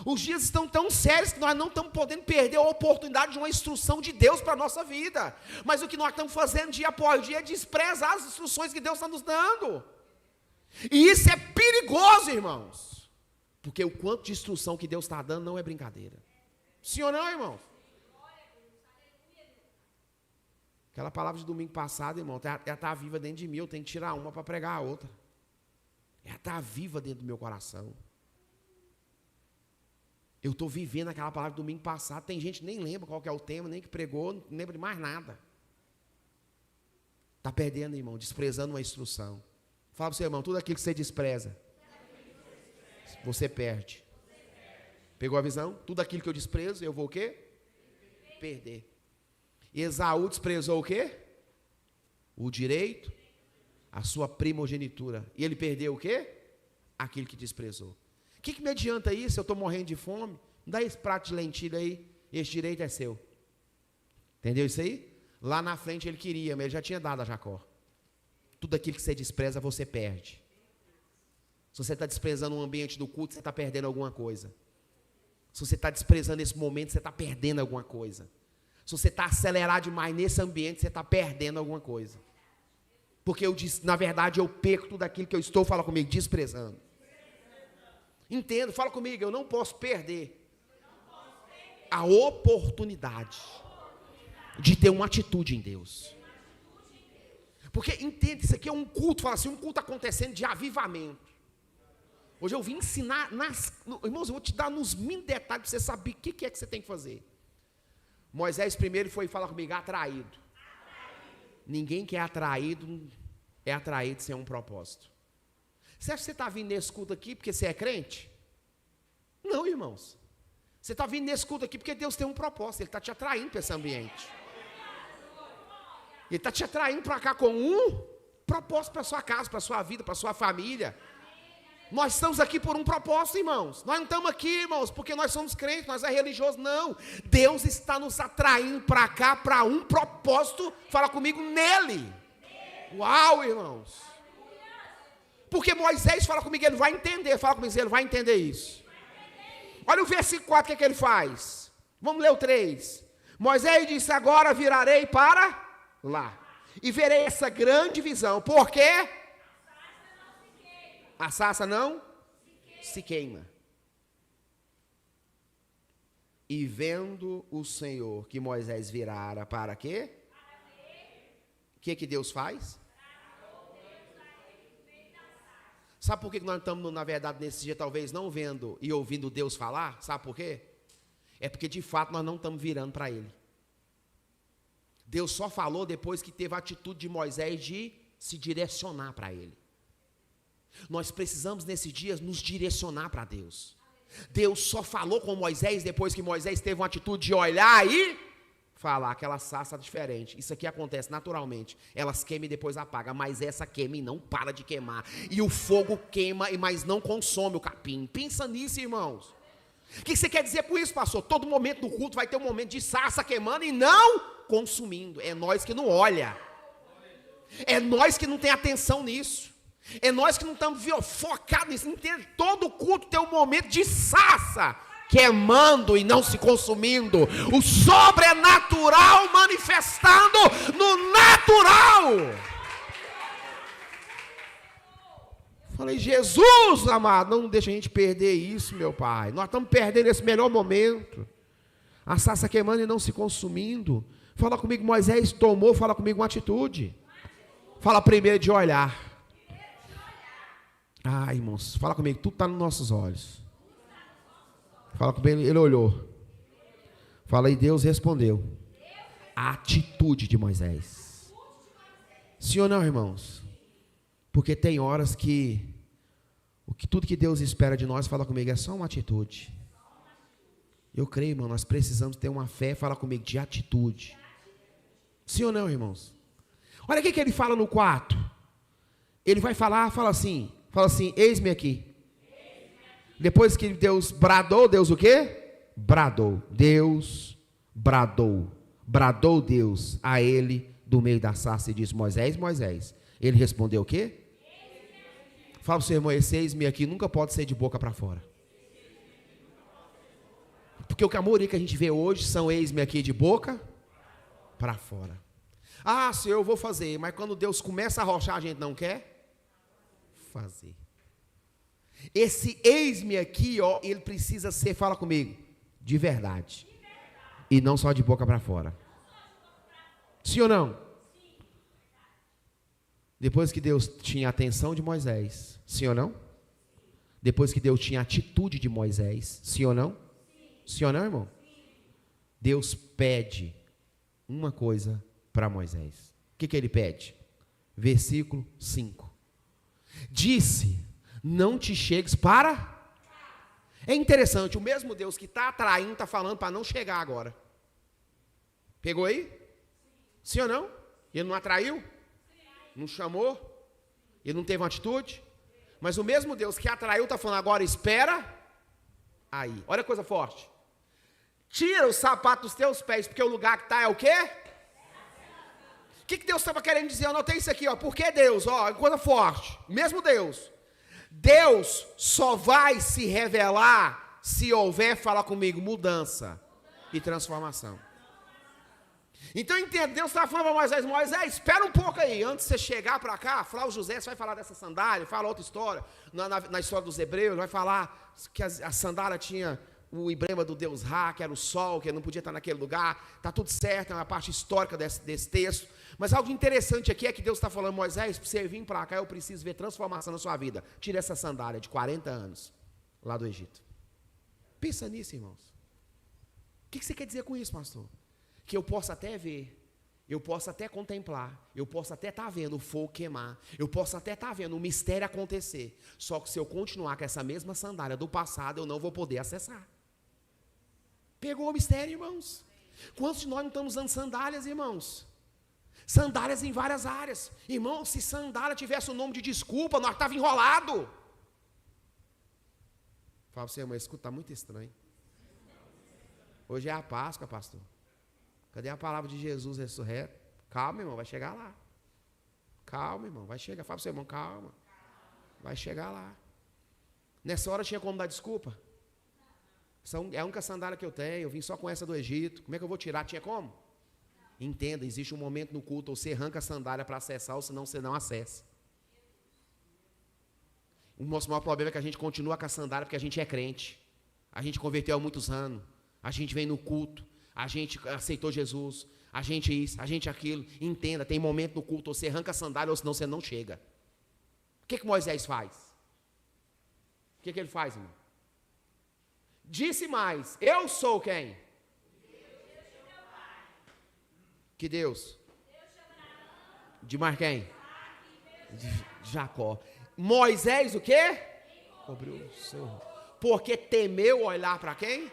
Os dias estão tão sérios que nós não estamos podendo perder a oportunidade de uma instrução de Deus para a nossa vida. Mas o que nós estamos fazendo dia após dia é desprezar as instruções que Deus está nos dando. E isso é perigoso, irmãos. Porque o quanto de instrução que Deus está dando não é brincadeira. Sim ou não, irmãos? Aquela palavra de domingo passado, irmão, ela está viva dentro de mim, eu tenho que tirar uma para pregar a outra. Ela está viva dentro do meu coração. Eu estou vivendo aquela palavra do domingo passado, tem gente que nem lembra qual que é o tema, nem que pregou, não lembra de mais nada. Está perdendo, irmão, desprezando uma instrução. Fala para o seu irmão, tudo aquilo que você despreza, você perde. Pegou a visão? Tudo aquilo que eu desprezo, eu vou o quê? Perder. E Esaú desprezou o quê? O direito, a sua primogenitura. E ele perdeu o quê? Aquilo que desprezou. O que me adianta isso? Eu estou morrendo de fome. Me dá esse prato de lentilha aí. Esse direito é seu. Entendeu isso aí? Lá na frente ele queria, mas ele já tinha dado a Jacó. Tudo aquilo que você despreza, você perde. Se você está desprezando o ambiente do culto, você está perdendo alguma coisa. Se você está desprezando esse momento, você está perdendo alguma coisa. Se você está acelerado demais nesse ambiente, você está perdendo alguma coisa. Porque na verdade eu perco tudo aquilo que eu estou, fala comigo, desprezando. Entendo, fala comigo, eu não posso perder a oportunidade de ter uma atitude em Deus. Porque, entende, isso aqui é um culto, fala assim, um culto acontecendo de avivamento. Hoje eu vim ensinar, irmãos, eu vou te dar nos mínimos detalhes para você saber o que é que você tem que fazer. Moisés primeiro foi falar comigo, atraído. Ninguém que é atraído sem um propósito. Você acha que você está vindo nesse culto aqui porque você é crente? Não, irmãos. Você está vindo nesse culto aqui porque Deus tem um propósito. Ele está te atraindo para esse ambiente. Ele está te atraindo para cá com um propósito para a sua casa, para a sua vida, para a sua família. Nós estamos aqui por um propósito, irmãos. Nós não estamos aqui, irmãos, porque nós somos crentes, nós é religioso, não. Deus está nos atraindo para cá para um propósito. Fala comigo, nele. Uau, irmãos. Porque Moisés, fala comigo, ele vai entender. Fala comigo, ele vai entender isso. Olha o versículo 4, o que ele faz? Vamos ler o 3. Moisés disse, agora virarei para lá. E verei essa grande visão. Por quê? A sarça não se queima. E vendo o Senhor que Moisés virara para quê? O que Deus faz? Sabe por que nós estamos, na verdade, nesse dia, talvez não vendo e ouvindo Deus falar? Sabe por quê? É porque, de fato, nós não estamos virando para Ele. Deus só falou depois que teve a atitude de Moisés de se direcionar para Ele. Nós precisamos, nesses dias, nos direcionar para Deus. Deus só falou com Moisés depois que Moisés teve uma atitude de olhar e falar, aquela sarça diferente. Isso aqui acontece naturalmente. Elas queimam e depois apagam, mas essa queima e não para de queimar. E o fogo queima, mas não consome o capim. Pensa nisso, irmãos. O que você quer dizer com isso, pastor? Todo momento do culto vai ter um momento de sarça queimando e não consumindo. É nós que não olha. É nós que não tem atenção nisso. É nós que não estamos focados nisso. Entende? Todo culto tem um momento de sarça queimando e não se consumindo. O sobrenatural manifestando no natural. Falei, Jesus amado, não deixa a gente perder isso, meu Pai. Nós estamos perdendo esse melhor momento. A sarça queimando e não se consumindo. Fala comigo, Moisés tomou, fala comigo uma atitude. Fala primeiro de olhar. Ah, irmãos, fala comigo, tudo está nos nossos olhos. Fala comigo, ele olhou. Fala aí, Deus respondeu. A atitude de Moisés. Sim ou não, irmãos? Porque tem horas que tudo que Deus espera de nós, fala comigo, é só uma atitude. Eu creio, irmão, nós precisamos ter uma fé, fala comigo, de atitude. Sim ou não, irmãos? Olha o que ele fala no 4. Ele vai falar, fala assim, eis-me aqui. Depois que Deus bradou, Deus o quê? Bradou. Deus bradou. Bradou Deus a ele do meio da sarça e disse, Moisés, Moisés. Ele respondeu o quê? Fala para o seu irmão, esse eis-me aqui nunca pode ser de boca para fora. Porque o que a maioria que a gente vê hoje são eis-me aqui de boca para fora. Ah, Senhor, eu vou fazer, mas quando Deus começa a arrochar, a gente não quer fazer. Esse eis-me aqui, ó, ele precisa ser, fala comigo, de verdade. E não só de boca para fora. Sim ou não? Depois que Deus tinha a atenção de Moisés, sim ou não? Depois que Deus tinha a atitude de Moisés, sim ou não? Sim ou não, irmão? Deus pede uma coisa para Moisés. O que ele pede? Versículo 5. Disse, não te chegues para... É interessante, o mesmo Deus que está atraindo, está falando para não chegar agora. Pegou aí? Sim ou não? Ele não atraiu? Não chamou? Ele não teve uma atitude? Mas o mesmo Deus que atraiu está falando agora, espera aí. Olha a coisa forte. Tira o sapato dos teus pés, porque o lugar que está é o quê? O que Deus estava querendo dizer? Eu anotei isso aqui, ó. Por que Deus? Ó, coisa forte. Mesmo Deus. Deus só vai se revelar se houver, fala comigo, mudança e transformação. Então entenda, Deus estava falando para Moisés, Moisés, espera um pouco aí, antes de você chegar para cá, Flávio José, você vai falar dessa sandália, fala outra história, na história dos hebreus, vai falar que a sandália tinha o emblema do Deus Ra, que era o sol, que não podia estar naquele lugar, está tudo certo, é uma parte histórica desse texto, mas algo interessante aqui é que Deus está falando, Moisés, para você vir para cá, eu preciso ver transformação na sua vida, tira essa sandália de 40 anos, lá do Egito. Pensa nisso, irmãos. O que você quer dizer com isso, pastor? Que eu posso até ver, eu posso até contemplar, eu posso até estar vendo o fogo queimar, eu posso até estar vendo o mistério acontecer, só que se eu continuar com essa mesma sandália do passado, eu não vou poder acessar. Pegou o mistério, irmãos? Quantos de nós não estamos usando sandálias, irmãos? Sandálias em várias áreas. Irmão, se sandália tivesse o nome de desculpa, nós estávamos enrolados. Fala para você, irmão, escuta, está muito estranho. Hoje é a Páscoa, pastor. Cadê a palavra de Jesus ressurreto? Calma, irmão, vai chegar lá. Calma, irmão, vai chegar. Fala para o seu irmão, calma. Vai chegar lá. Nessa hora tinha como dar desculpa? É a única sandália que eu tenho, eu vim só com essa do Egito. Como é que eu vou tirar? Tinha como? Entenda, existe um momento no culto, ou você arranca a sandália para acessar, ou senão você não acessa. O nosso maior problema é que a gente continua com a sandália porque a gente é crente. A gente converteu há muitos anos. A gente vem no culto. A gente aceitou Jesus, a gente isso, a gente aquilo. Entenda, tem momento no culto, você arranca a sandália, ou senão você não chega. O que Moisés faz? O que ele faz, irmão? Disse mais, eu sou quem? Que Deus? De mais quem? De Jacó. Moisés o quê? Cobriu o seu. Porque temeu olhar para quem?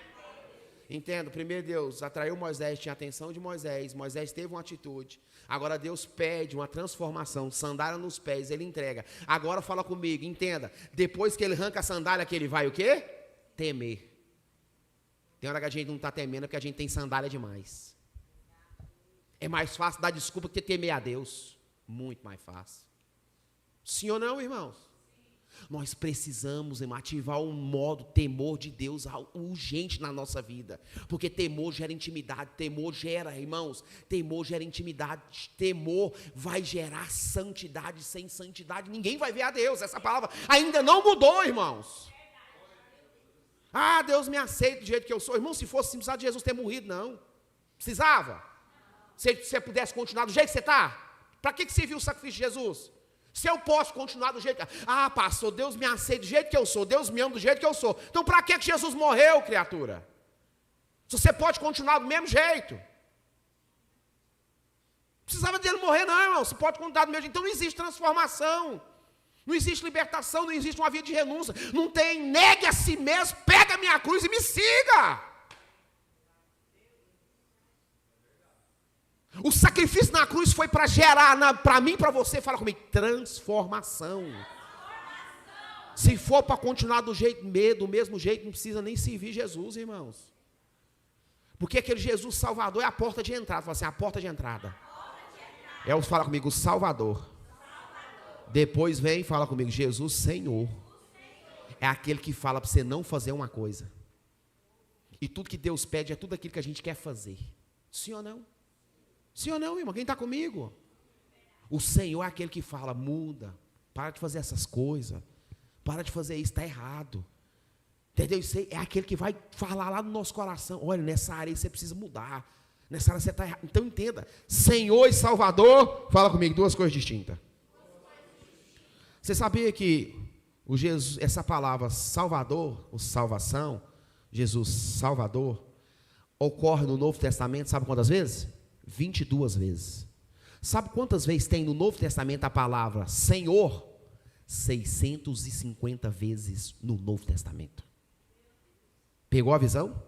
Entendo, primeiro Deus atraiu Moisés, tinha a atenção de Moisés, Moisés teve uma atitude, agora Deus pede uma transformação, sandália nos pés, ele entrega, agora fala comigo, entenda, depois que ele arranca a sandália, que ele vai o quê? Temer. Tem hora que a gente não está temendo, porque a gente tem sandália demais. É mais fácil dar desculpa que temer a Deus, muito mais fácil. Sim ou não, irmãos? Nós precisamos ativar um modo temor de Deus urgente na nossa vida, porque temor gera intimidade, temor gera, irmãos, temor gera intimidade, temor vai gerar santidade, sem santidade ninguém vai ver a Deus, essa palavra ainda não mudou, irmãos. Ah, Deus me aceita do jeito que eu sou, irmão, se fosse precisar de Jesus ter morrido, não, precisava, se você pudesse continuar do jeito que você está, Para que serviu o sacrifício de Jesus? Se eu posso continuar do jeito que... Ah, pastor, Deus me aceita do jeito que eu sou, Deus me ama do jeito que eu sou. Então para que Jesus morreu, criatura? Se você pode continuar do mesmo jeito. Não precisava dele morrer não, irmão. Você pode continuar do mesmo jeito. Então não existe transformação. Não existe libertação, não existe uma vida de renúncia. Não tem, negue a si mesmo, pega a minha cruz e me siga. O sacrifício na cruz foi para gerar, para mim e para você, fala comigo, transformação. Se for para continuar do mesmo jeito, não precisa nem servir Jesus, irmãos. Porque aquele Jesus Salvador é a porta de entrada. Fala assim, a porta de entrada. Fala comigo, o Salvador. Depois vem e fala comigo, Jesus Senhor. É aquele que fala para você não fazer uma coisa. E tudo que Deus pede é tudo aquilo que a gente quer fazer. Sim ou não? Sim ou não, irmão? Quem está comigo? O Senhor é aquele que fala, muda, para de fazer essas coisas, para de fazer isso, está errado. Entendeu? Isso é aquele que vai falar lá no nosso coração, olha, nessa área você precisa mudar, nessa área você está errado. Então entenda, Senhor e Salvador, fala comigo, duas coisas distintas. Você sabia que essa palavra Salvador, ou salvação, Jesus Salvador, ocorre no Novo Testamento, sabe quantas vezes? 22 vezes. Sabe quantas vezes tem no Novo Testamento a palavra Senhor? 650 vezes no Novo Testamento. Pegou a visão?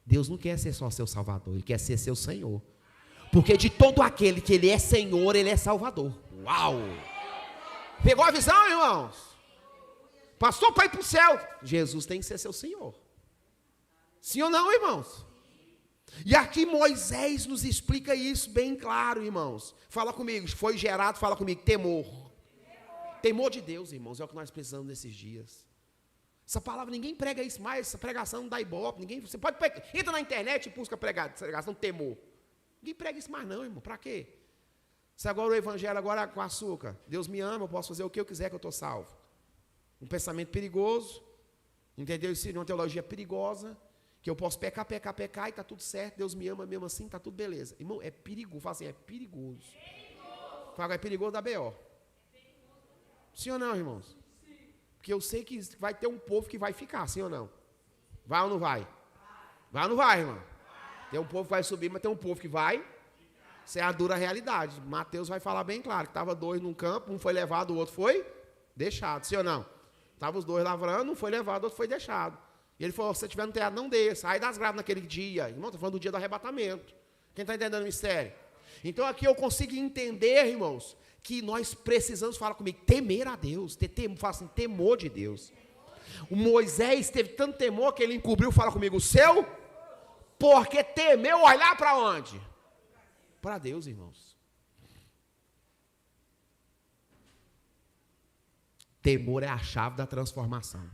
Deus não quer ser só seu Salvador, Ele quer ser seu Senhor. Porque de todo aquele que Ele é Senhor, Ele é Salvador. Uau! Pegou a visão, irmãos? Pastor, para ir para o céu, Jesus tem que ser seu Senhor. Sim ou não, irmãos? E aqui Moisés nos explica isso bem claro, irmãos. Fala comigo, foi gerado, fala comigo, temor. Temor de Deus, irmãos, é o que nós precisamos nesses dias. Essa palavra, ninguém prega isso mais, essa pregação não dá ibope, você pode, entra na internet e busca pregação, temor. Ninguém prega isso mais não, irmão, para quê? Se agora o evangelho agora com açúcar, Deus me ama, eu posso fazer o que eu quiser que eu estou salvo. Um pensamento perigoso, entendeu? Isso é uma teologia perigosa, que eu posso pecar e está tudo certo, Deus me ama mesmo assim, está tudo beleza. Irmão, é perigoso, fala assim, é perigoso. Fala, é perigoso da B.O. Sim ou não, irmãos? Porque eu sei que vai ter um povo que vai ficar, sim ou não? Vai ou não vai? Vai ou não vai, irmão? Tem um povo que vai subir, mas tem um povo que vai. Isso é a dura realidade. Mateus vai falar bem claro, que estava dois num campo, um foi levado, o outro foi deixado, sim ou não? Estavam os dois lavrando, um foi levado, o outro foi deixado. E ele falou, se você estiver no telhado, não desça. Sai das grades naquele dia. Irmão, estou falando do dia do arrebatamento. Quem está entendendo o mistério? Então aqui eu consigo entender, irmãos, que nós precisamos, fala comigo, temer a Deus. Fala assim, temor de Deus. O Moisés teve tanto temor que ele encobriu, fala comigo, o seu, porque temeu olhar para onde? Para Deus, irmãos. Temor é a chave da transformação.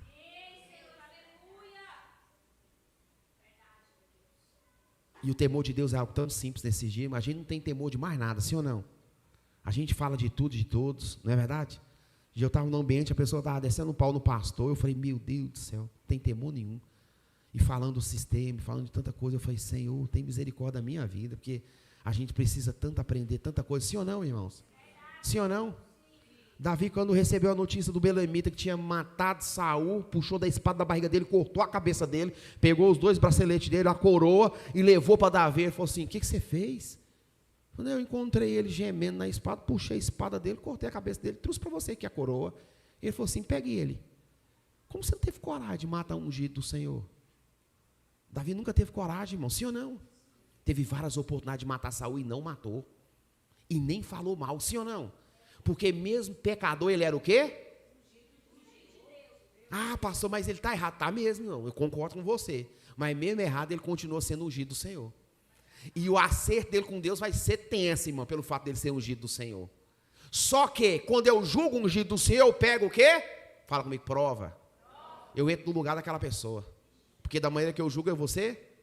E o temor de Deus é algo tão simples nesses dias, mas a gente não tem temor de mais nada, sim ou não? A gente fala de tudo, de todos, não é verdade? Eu estava no ambiente, a pessoa estava descendo um pau no pastor, eu falei, meu Deus do céu, não tem temor nenhum. E falando do sistema, falando de tanta coisa, eu falei, Senhor, tem misericórdia da minha vida, porque a gente precisa tanto aprender, tanta coisa, sim ou não, irmãos? Sim ou não? Davi, quando recebeu a notícia do Belemita que tinha matado Saul, puxou da espada da barriga dele, cortou a cabeça dele, pegou os dois braceletes dele, a coroa, e levou para Davi. Ele falou assim, o que você fez? Quando eu encontrei ele gemendo na espada, puxei a espada dele, cortei a cabeça dele, trouxe para você aqui a coroa. Ele falou assim, pegue ele. Como você não teve coragem de matar um ungido do Senhor? Davi nunca teve coragem, irmão, sim ou não? Teve várias oportunidades de matar Saul e não matou. E nem falou mal, sim ou não? Porque mesmo pecador, ele era o quê? Ah, pastor, mas ele está errado. Está mesmo, não. Eu concordo com você. Mas mesmo errado, ele continua sendo ungido do Senhor. E o acerto dele com Deus vai ser tenso, irmão, pelo fato dele ser ungido do Senhor. Só que, quando eu julgo o ungido do Senhor, eu pego o quê? Fala comigo, prova. Eu entro no lugar daquela pessoa. Porque da maneira que eu julgo, eu vou ser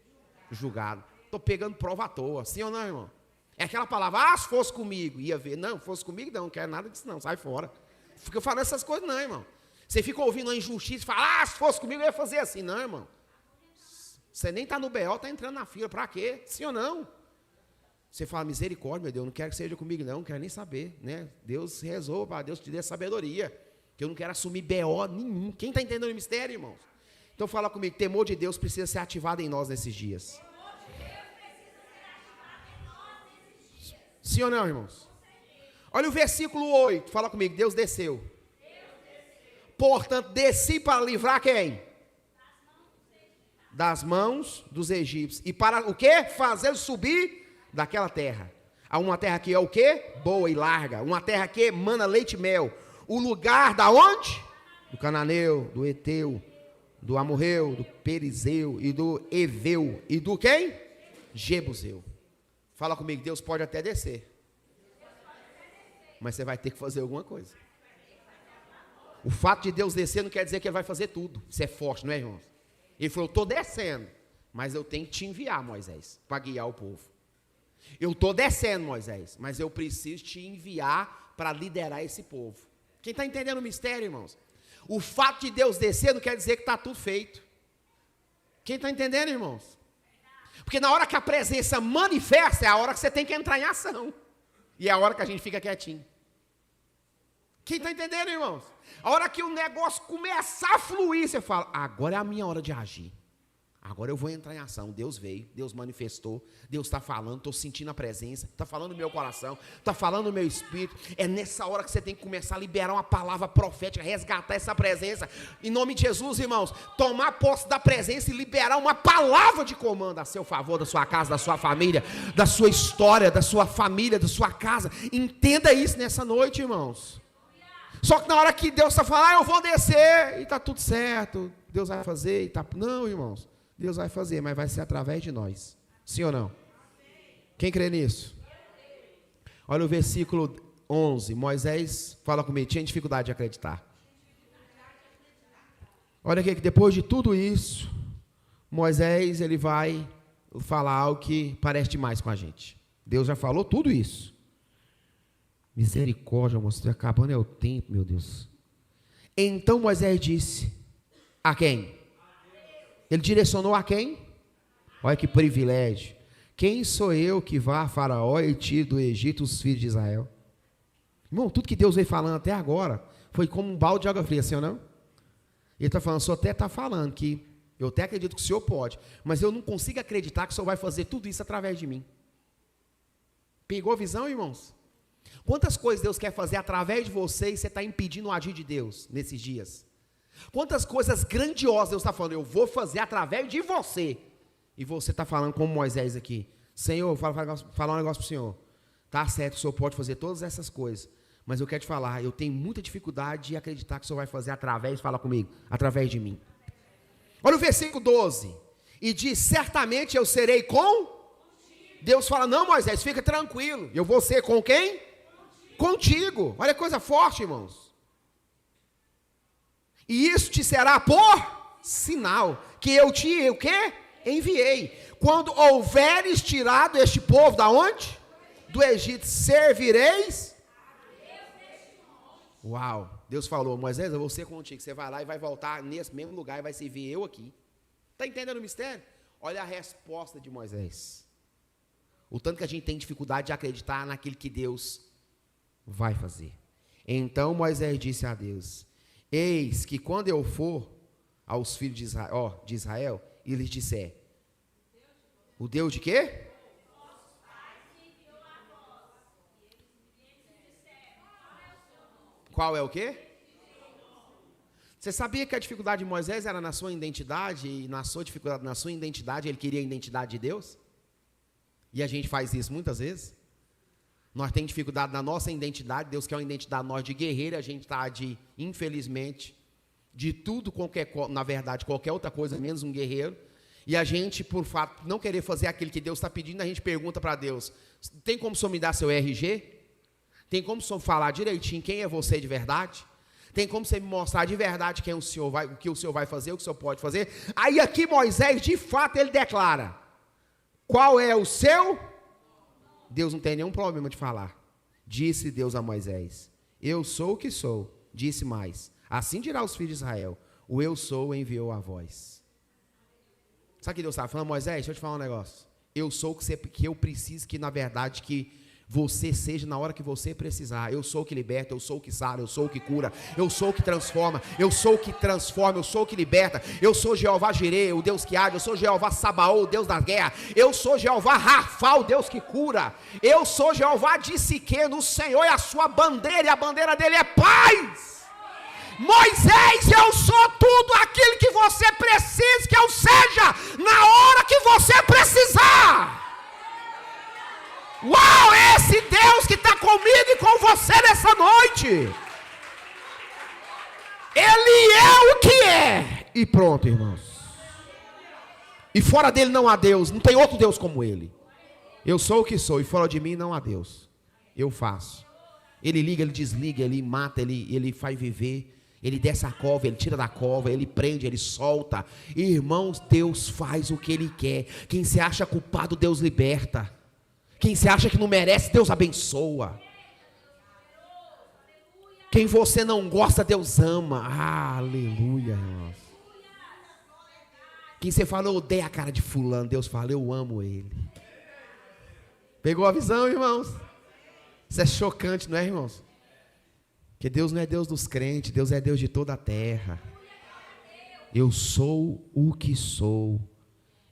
julgado. Estou pegando prova à toa. Sim ou não, irmão? É aquela palavra, se fosse comigo, ia ver. Não, fosse comigo não quero nada disso não, sai fora. Fica falando essas coisas não, irmão. Você fica ouvindo uma injustiça e fala, se fosse comigo eu ia fazer assim. Não, irmão. Você nem está no BO, está entrando na fila, para quê? Sim ou não? Você fala, misericórdia, meu Deus, não quero que seja comigo não quero nem saber, né? Deus resolva, Deus te dê sabedoria, que eu não quero assumir BO nenhum. Quem está entendendo o mistério, irmãos? Então fala comigo, temor de Deus precisa ser ativado em nós nesses dias. Sim ou não, irmãos? Olha o versículo 8, fala comigo, Deus desceu. Portanto, desci para livrar quem? Das mãos dos egípcios. E para o quê? Fazer subir daquela terra. Há uma terra que é o quê? Boa e larga. Uma terra que emana leite e mel. O lugar da onde? Do cananeu, do eteu, do amorreu, do perizeu e do eveu. E do quem? Jebuseu. Fala comigo, Deus pode até descer. Mas você vai ter que fazer alguma coisa. O fato de Deus descer não quer dizer que Ele vai fazer tudo. Isso é forte, não é, irmãos? Ele falou, eu estou descendo, mas eu tenho que te enviar, Moisés, para guiar o povo. Eu estou descendo, Moisés, mas eu preciso te enviar para liderar esse povo. Quem está entendendo o mistério, irmãos? O fato de Deus descer não quer dizer que está tudo feito. Quem está entendendo, irmãos? Porque na hora que a presença manifesta, é a hora que você tem que entrar em ação. E é a hora que a gente fica quietinho. Quem está entendendo, irmãos? A hora que o negócio começar a fluir, você fala, agora é a minha hora de agir. Agora eu vou entrar em ação. Deus veio, Deus manifestou, Deus está falando, estou sentindo a presença, está falando no meu coração, está falando no meu espírito. É nessa hora que você tem que começar a liberar uma palavra profética, resgatar essa presença. Em nome de Jesus, irmãos, tomar posse da presença e liberar uma palavra de comando a seu favor, da sua casa, da sua família, da sua história, da sua família, da sua casa. Entenda isso nessa noite, irmãos. Só que na hora que Deus está falando, eu vou descer, e está tudo certo, Deus vai fazer, e tá... Não, irmãos, Deus vai fazer, mas vai ser através de nós. Sim ou não? Quem crê nisso? Olha o versículo 11, Moisés, fala comigo, tinha dificuldade de acreditar. Olha aqui, que depois de tudo isso, Moisés, ele vai falar algo que parece demais com a gente. Deus já falou tudo isso. Misericórdia, moço, acabando é o tempo, meu Deus. Então Moisés disse, a quem? Ele direcionou a quem? Olha que privilégio. Quem sou eu que vá a Faraó e tire do Egito os filhos de Israel? Irmão, tudo que Deus veio falando até agora foi como um balde de água fria, sim ou não? Ele está falando, o senhor até está falando que eu até acredito que o senhor pode, mas eu não consigo acreditar que o senhor vai fazer tudo isso através de mim. Pegou a visão, irmãos? Quantas coisas Deus quer fazer através de você e você está impedindo o agir de Deus nesses dias? Quantas coisas grandiosas Deus está falando, eu vou fazer através de você. E você está falando como Moisés aqui. Senhor, eu vou falar um negócio para o Senhor. Tá certo, o Senhor pode fazer todas essas coisas. Mas eu quero te falar, eu tenho muita dificuldade de acreditar que o Senhor vai fazer através, fala comigo, através de mim. Olha o versículo 12. E diz, certamente eu serei com... Deus fala, não Moisés, fica tranquilo. Eu vou ser com quem? Contigo. Olha que coisa forte, irmãos. E isso te será por sinal, que eu te, o quê? Enviei. Quando houveres tirado este povo da onde? Do Egito, servireis. Uau, Deus falou, Moisés, eu vou ser contigo. Você vai lá e vai voltar nesse mesmo lugar e vai servir eu aqui. Está entendendo o mistério? Olha a resposta de Moisés. O tanto que a gente tem dificuldade de acreditar naquilo que Deus vai fazer. Então Moisés disse a Deus, eis que quando eu for aos filhos de Israel e lhes disser, o Deus de quê? Qual é o quê? Você sabia que a dificuldade de Moisés era na sua identidade, e na sua dificuldade, na sua identidade, ele queria a identidade de Deus? E a gente faz isso muitas vezes. Nós temos dificuldade na nossa identidade, Deus quer uma identidade nós de guerreiro, a gente está de, infelizmente, de tudo, na verdade, qualquer outra coisa, menos um guerreiro. E a gente, por fato de não querer fazer aquilo que Deus está pedindo, a gente pergunta para Deus, tem como o senhor me dar seu RG? Tem como o senhor falar direitinho quem é você de verdade? Tem como você me mostrar de verdade quem o senhor vai, o que o senhor vai fazer, o que o senhor pode fazer? Aí aqui Moisés, de fato, ele declara, qual é o seu? Deus não tem nenhum problema de falar. Disse Deus a Moisés, eu sou o que sou. Disse mais, assim dirá os filhos de Israel, o eu sou enviou a voz. Sabe o que Deus estava falando? Moisés, deixa eu te falar um negócio. Eu sou o que eu preciso que, na verdade, que você seja na hora que você precisar. Eu sou o que liberta, eu sou o que sara, eu sou o que cura, eu sou o que transforma, eu sou o que transforma, eu sou o que liberta. Eu sou Jeová Jireh, o Deus que age. Eu sou Jeová Sabaoth, o Deus da guerra. Eu sou Jeová Rafa, o Deus que cura. Eu sou Jeová Disiqueno, o Senhor é a sua bandeira, e a bandeira dele é paz. Moisés, eu sou tudo aquilo que você precisa que eu seja na hora que você precisar. Uau, esse Deus que está comigo e com você nessa noite, Ele é o que é. E pronto, irmãos. E fora dele não há Deus, não tem outro Deus como Ele. Eu sou o que sou, e fora de mim não há Deus. Eu faço. Ele liga, Ele desliga, Ele mata, Ele faz viver. Ele desce a cova, Ele tira da cova, Ele prende, Ele solta. Irmãos, Deus faz o que Ele quer. Quem se acha culpado, Deus liberta. Quem se acha que não merece, Deus abençoa. Quem você não gosta, Deus ama. Aleluia, irmãos. Quem você fala, eu odeio a cara de fulano, Deus fala, eu amo ele. Pegou a visão, irmãos? Isso é chocante, não é, irmãos? Porque Deus não é Deus dos crentes, Deus é Deus de toda a terra. Eu sou o que sou.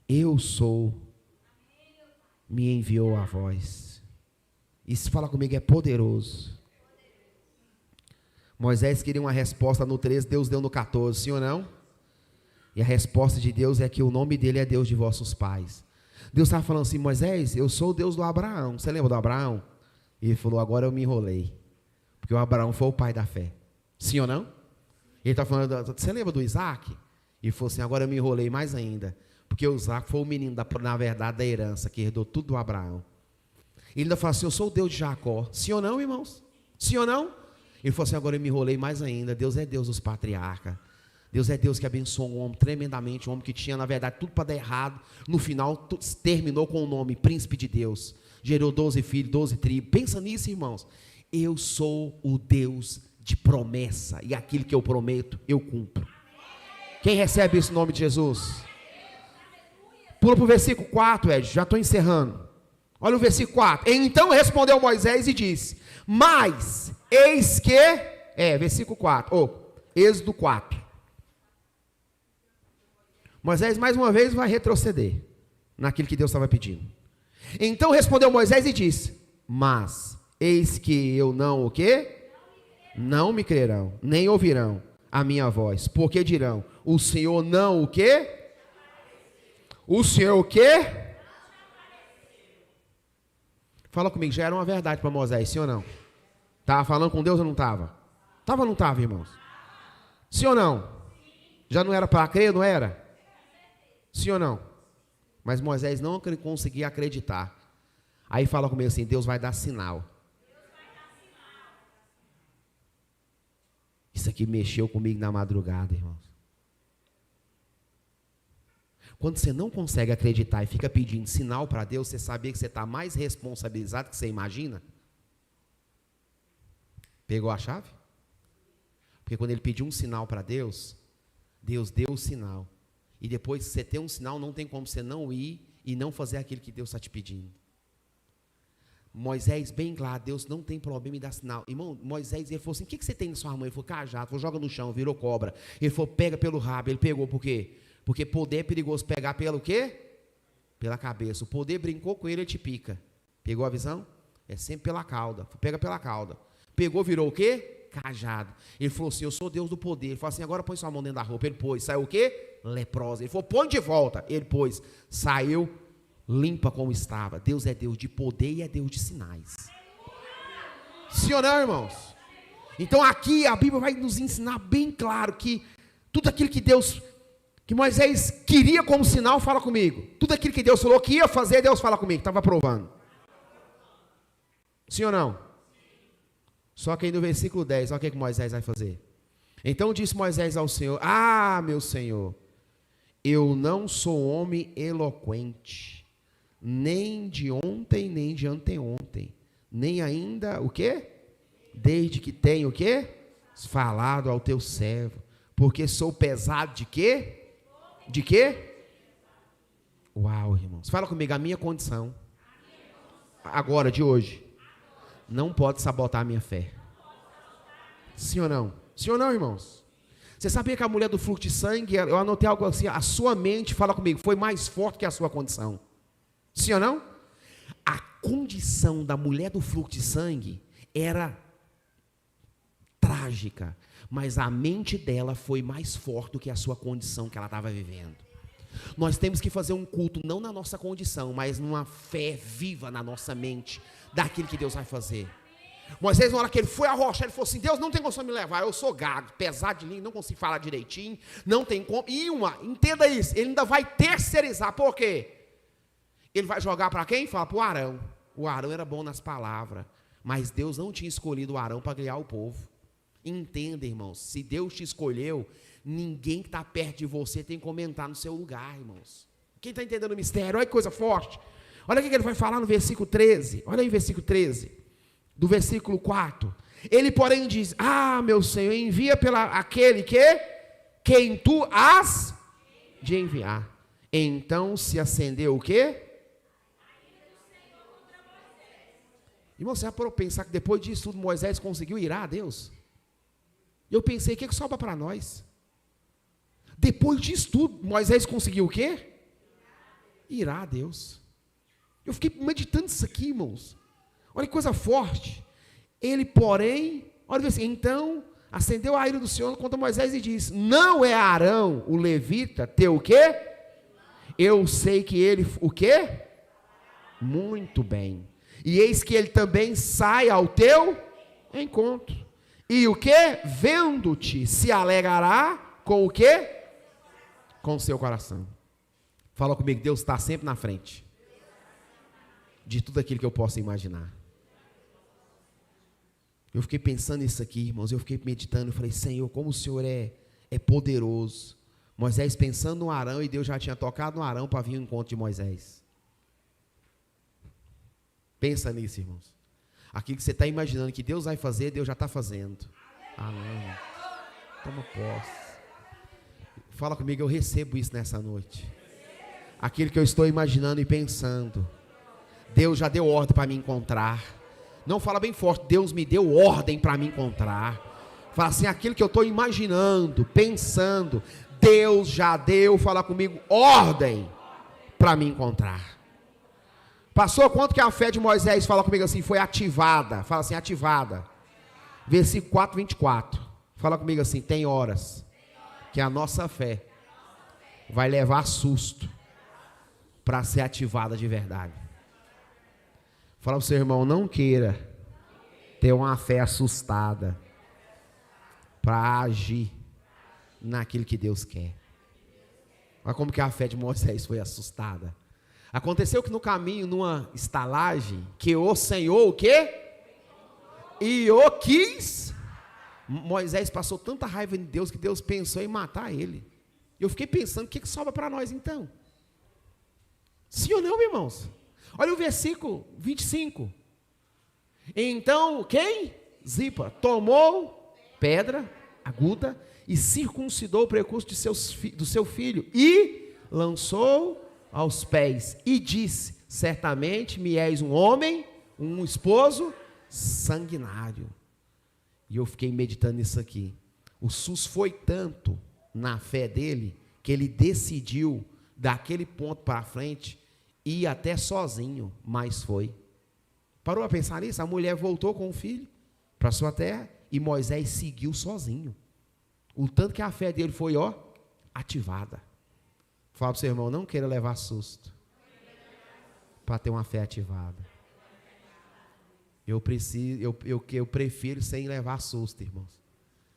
Eu sou. Me enviou a voz. Isso, fala comigo, é poderoso. Moisés queria uma resposta no 13, Deus deu no 14, sim ou não? E a resposta de Deus é que o nome dele é Deus de vossos pais. Deus estava falando assim, Moisés, eu sou o Deus do Abraão. Você lembra do Abraão? E ele falou, agora eu me enrolei. Porque o Abraão foi o pai da fé. Sim ou não? Ele está falando, você lembra do Isaac? E ele falou assim, agora eu me enrolei mais ainda. Porque o Isaac foi o menino, na verdade, da herança, que herdou tudo do Abraão. Ele ainda falou assim, eu sou o Deus de Jacó. Sim ou não, irmãos? Sim ou não? Ele falou assim, agora eu me enrolei mais ainda. Deus é Deus dos patriarcas. Deus é Deus que abençoou um homem tremendamente, um homem que tinha, na verdade, tudo para dar errado. No final, terminou com o nome Príncipe de Deus. Gerou 12 filhos, 12 tribos. Pensa nisso, irmãos. Eu sou o Deus de promessa. E aquilo que eu prometo, eu cumpro. Quem recebe isso no nome de Jesus? Pula para o versículo 4, Ed, já estou encerrando. Olha o versículo 4. Então respondeu Moisés e disse, mas, eis que, versículo 4, Êxodo 4. Moisés mais uma vez vai retroceder naquilo que Deus estava pedindo. Então respondeu Moisés e disse, mas, eis que eu não o quê? Não me crerão, nem ouvirão a minha voz, porque dirão, o Senhor não o quê? O Senhor o quê? Fala comigo, já era uma verdade para Moisés, sim ou não? Estava falando com Deus ou não estava? Estava ou não estava, irmãos? Sim ou não? Já não era para crer, não era? Sim ou não? Mas Moisés não conseguia acreditar. Aí fala comigo assim, Deus vai dar sinal. Isso aqui mexeu comigo na madrugada, irmãos. Quando você não consegue acreditar e fica pedindo sinal para Deus, você sabia que você está mais responsabilizado do que você imagina? Pegou a chave? Porque quando ele pediu um sinal para Deus, Deus deu o sinal. E depois que você tem um sinal, não tem como você não ir e não fazer aquilo que Deus está te pedindo. Moisés, bem claro, Deus não tem problema em dar sinal. Irmão, Moisés, ele falou assim, o que você tem na sua mão? Ele falou, cajado. Ele falou, joga no chão, virou cobra. Ele falou, pega pelo rabo. Ele pegou, por quê? Porque poder é perigoso pegar pelo quê? Pela cabeça. O poder brincou com ele, ele te pica. Pegou a visão? É sempre pela cauda. Pega pela cauda. Pegou, virou o quê? Cajado. Ele falou assim, eu sou Deus do poder. Ele falou assim, agora põe sua mão dentro da roupa. Ele pôs, saiu o quê? Leprosa. Ele falou, põe de volta. Ele pôs, saiu limpa como estava. Deus é Deus de poder e é Deus de sinais. Sim ou não, irmãos? Então aqui a Bíblia vai nos ensinar bem claro que tudo aquilo que Deus... que Moisés queria como sinal, fala comigo. Tudo aquilo que Deus falou que ia fazer, Deus fala comigo. Estava provando. Sim ou não? Só que aí no versículo 10, olha o que Moisés vai fazer. Então disse Moisés ao Senhor, meu Senhor, eu não sou homem eloquente, nem de ontem, nem de anteontem, nem ainda, o quê? Desde que tenho o quê? Falado ao teu servo, porque sou pesado de quê? De quê? Uau, irmãos. Fala comigo, a minha condição, agora, de hoje, não pode sabotar a minha fé. Sim ou não? Sim ou não, irmãos? Você sabia que a mulher do fluxo de sangue, eu anotei algo assim, a sua mente, fala comigo, foi mais forte que a sua condição. Sim ou não? A condição da mulher do fluxo de sangue era trágica, mas a mente dela foi mais forte do que a sua condição que ela estava vivendo. Nós temos que fazer um culto, não na nossa condição, mas numa fé viva na nossa mente, daquilo que Deus vai fazer. Moisés, na hora que ele foi à rocha, ele falou assim, Deus não tem como me levar, eu sou gago, pesado de língua, não consigo falar direitinho, não tem como, entenda isso, ele ainda vai terceirizar, por quê? Ele vai jogar para quem? Fala para o Arão era bom nas palavras, mas Deus não tinha escolhido o Arão para guiar o povo. Entenda, irmãos, se Deus te escolheu, ninguém que está perto de você tem que comentar no seu lugar, irmãos. Quem está entendendo o mistério? Olha que coisa forte. Olha o que ele vai falar no versículo 13. Olha aí o versículo 13. Do versículo 4. Ele, porém, diz, meu Senhor, envia aquele quem tu has de enviar. Então se acendeu o quê? Irmão, você já parou para pensar que depois disso tudo Moisés conseguiu irar a Deus? Eu pensei, o que sobra para nós? Depois disso tudo, Moisés conseguiu o quê? Irar a Deus. Eu fiquei meditando isso aqui, irmãos. Olha que coisa forte. Ele, porém, olha assim, então acendeu a ira do Senhor contra Moisés e disse, não é Arão, o levita, teu o quê? Eu sei que ele, o quê? Muito bem. E eis que ele também sai ao teu encontro. E o quê? Vendo-te, se alegrará com o quê? Com o seu coração. Fala comigo, Deus está sempre na frente de tudo aquilo que eu posso imaginar. Eu fiquei pensando nisso aqui, irmãos, eu fiquei meditando, eu falei, Senhor, como o Senhor é poderoso. Moisés pensando no Arão, e Deus já tinha tocado no Arão para vir ao encontro de Moisés. Pensa nisso, irmãos. Aquilo que você está imaginando que Deus vai fazer, Deus já está fazendo. Amém. Toma posse. Fala comigo, eu recebo isso nessa noite. Aquilo que eu estou imaginando e pensando, Deus já deu ordem para me encontrar. Não, fala bem forte, Deus me deu ordem para me encontrar. Fala assim, aquilo que eu estou imaginando, pensando, Deus já deu, fala comigo, ordem para me encontrar. Passou quanto que a fé de Moisés, fala comigo assim, foi ativada. Fala assim, ativada. Versículo 4, 24. Fala comigo assim, tem horas que a nossa fé vai levar susto para ser ativada de verdade. Fala para o seu irmão, não queira ter uma fé assustada para agir naquilo que Deus quer. Olha como que a fé de Moisés foi assustada. Aconteceu que no caminho, numa estalagem, que o Senhor, o quê? E o quis. Moisés passou tanta raiva de Deus, que Deus pensou em matar ele. Eu fiquei pensando, o que sobra para nós então? Sim ou não, irmãos? Olha o versículo 25. Então, quem? Zipa, tomou pedra aguda e circuncidou o precurso do seu filho e lançou aos pés e disse, certamente me és um homem, um esposo sanguinário. E eu fiquei meditando nisso aqui. O SUS foi tanto na fé dele, que ele decidiu, daquele ponto para frente, ir até sozinho, mas foi. Parou a pensar nisso? A mulher voltou com o filho para sua terra, e Moisés seguiu sozinho. O tanto que a fé dele foi, ativada. Fala para o seu irmão, não queira levar susto para ter uma fé ativada. Eu prefiro sem levar susto, irmãos.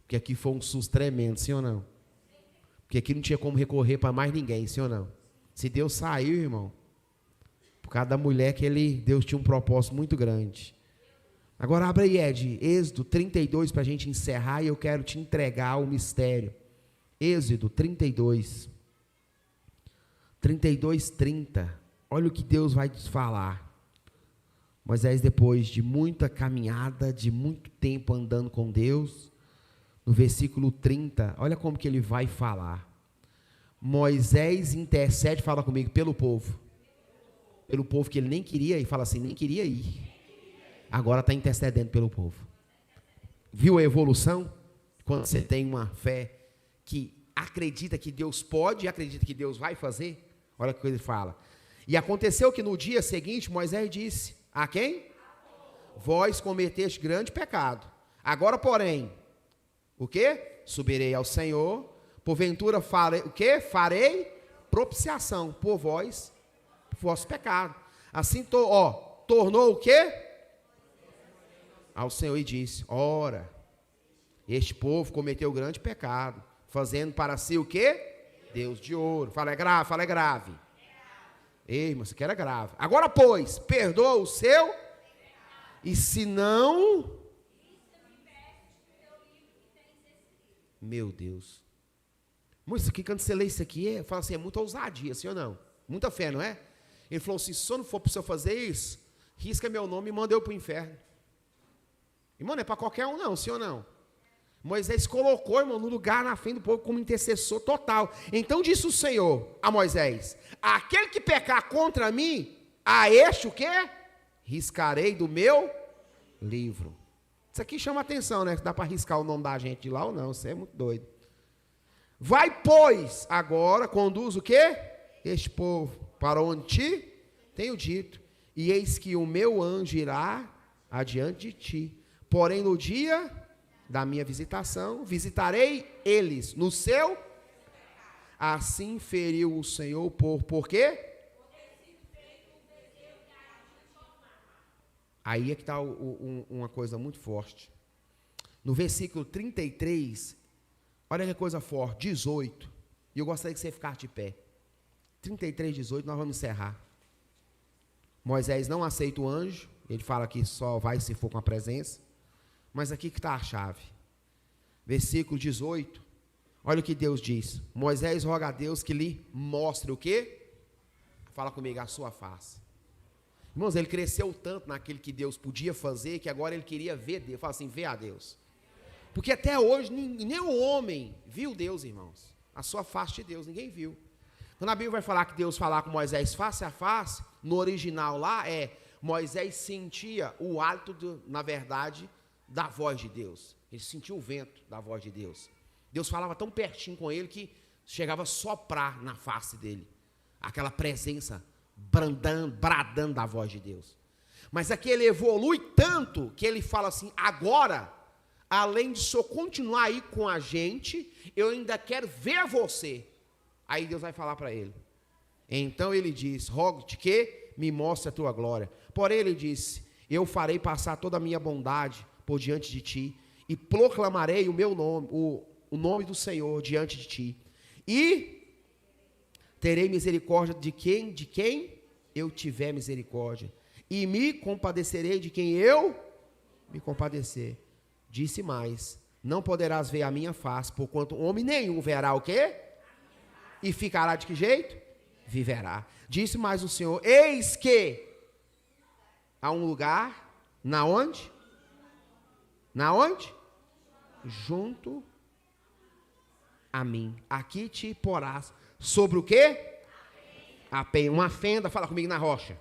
Porque aqui foi um susto tremendo, sim ou não? Porque aqui não tinha como recorrer para mais ninguém, sim ou não? Se Deus saiu, irmão, por causa da mulher Deus tinha um propósito muito grande. Agora abre aí, Ed, Êxodo 32 para a gente encerrar, e eu quero te entregar o mistério. Êxodo 32. 32:30. Olha o que Deus vai te falar. Moisés, depois de muita caminhada, de muito tempo andando com Deus, no versículo 30, olha como que ele vai falar. Moisés intercede, fala comigo, pelo povo. Pelo povo que ele nem queria ir, fala assim, nem queria ir. Agora está intercedendo pelo povo. Viu a evolução? Quando você tem uma fé que acredita que Deus pode e acredita que Deus vai fazer, olha o que ele fala. E aconteceu que no dia seguinte, Moisés disse, a quem? Vós cometeste grande pecado. Agora, porém, o quê? Subirei ao Senhor, porventura farei, o quê? Farei propiciação por vós, por vosso pecado. Assim, tornou o quê? Ao Senhor e disse, ora, este povo cometeu grande pecado, fazendo para si o quê? Deus de ouro. Fala, é grave, fala, é grave. Ei, irmão, isso aqui era grave. Agora, pois, perdoa o seu, e se não... Meu Deus. Isso aqui, quando você lê isso aqui, fala assim, é muita ousadia, sim ou não? Muita fé, não é? Ele falou assim, se eu não for para o senhor fazer isso, risca meu nome e manda eu para o inferno. Irmão, não é para qualquer um não, sim ou não? Moisés colocou, irmão, no lugar na frente do povo como intercessor total. Então disse o Senhor a Moisés, aquele que pecar contra mim, a este o quê? Riscarei do meu livro. Isso aqui chama atenção, né? Dá para riscar o nome da gente de lá ou não, isso é muito doido. Vai, pois, agora, conduz o quê? Este povo, para onde te tenho dito, e eis que o meu anjo irá adiante de ti. Porém, no dia da minha visitação, visitarei eles no seu. Assim feriu o Senhor por quê? Aí é que está uma coisa muito forte. No versículo 33, olha que coisa forte, 18. E eu gostaria que você ficasse de pé. 33, 18, nós vamos encerrar. Moisés não aceita o anjo. Ele fala que só vai se for com a presença. Mas aqui que está a chave. Versículo 18. Olha o que Deus diz. Moisés roga a Deus que lhe mostre o quê? Fala comigo, a sua face. Irmãos, ele cresceu tanto naquilo que Deus podia fazer, que agora ele queria ver Deus. Fala assim, vê a Deus. Porque até hoje, nem o homem viu Deus, irmãos. A sua face de Deus, ninguém viu. Quando a Bíblia vai falar que Deus falar com Moisés face a face, no original lá Moisés sentia o hálito, na verdade, da voz de Deus. Ele sentia o vento da voz de Deus. Deus falava tão pertinho com ele que chegava a soprar na face dele. Aquela presença bradando da voz de Deus. Mas aqui ele evolui tanto que ele fala assim, agora, além de só continuar aí com a gente, eu ainda quero ver você. Aí Deus vai falar para ele. Então ele diz, rogo-te que me mostre a tua glória. Porém ele disse, eu farei passar toda a minha bondade por diante de ti, e proclamarei o meu nome, o nome do Senhor diante de ti. E terei misericórdia de quem eu tiver misericórdia, e me compadecerei de quem eu me compadecer. Disse mais, não poderás ver a minha face, porquanto homem nenhum verá o quê? E ficará de que jeito? Viverá. Disse mais o Senhor, eis que há um lugar, na onde? Na onde? Junto a mim. Aqui te porás. Sobre o quê? A penha. Uma fenda, fala comigo, na rocha.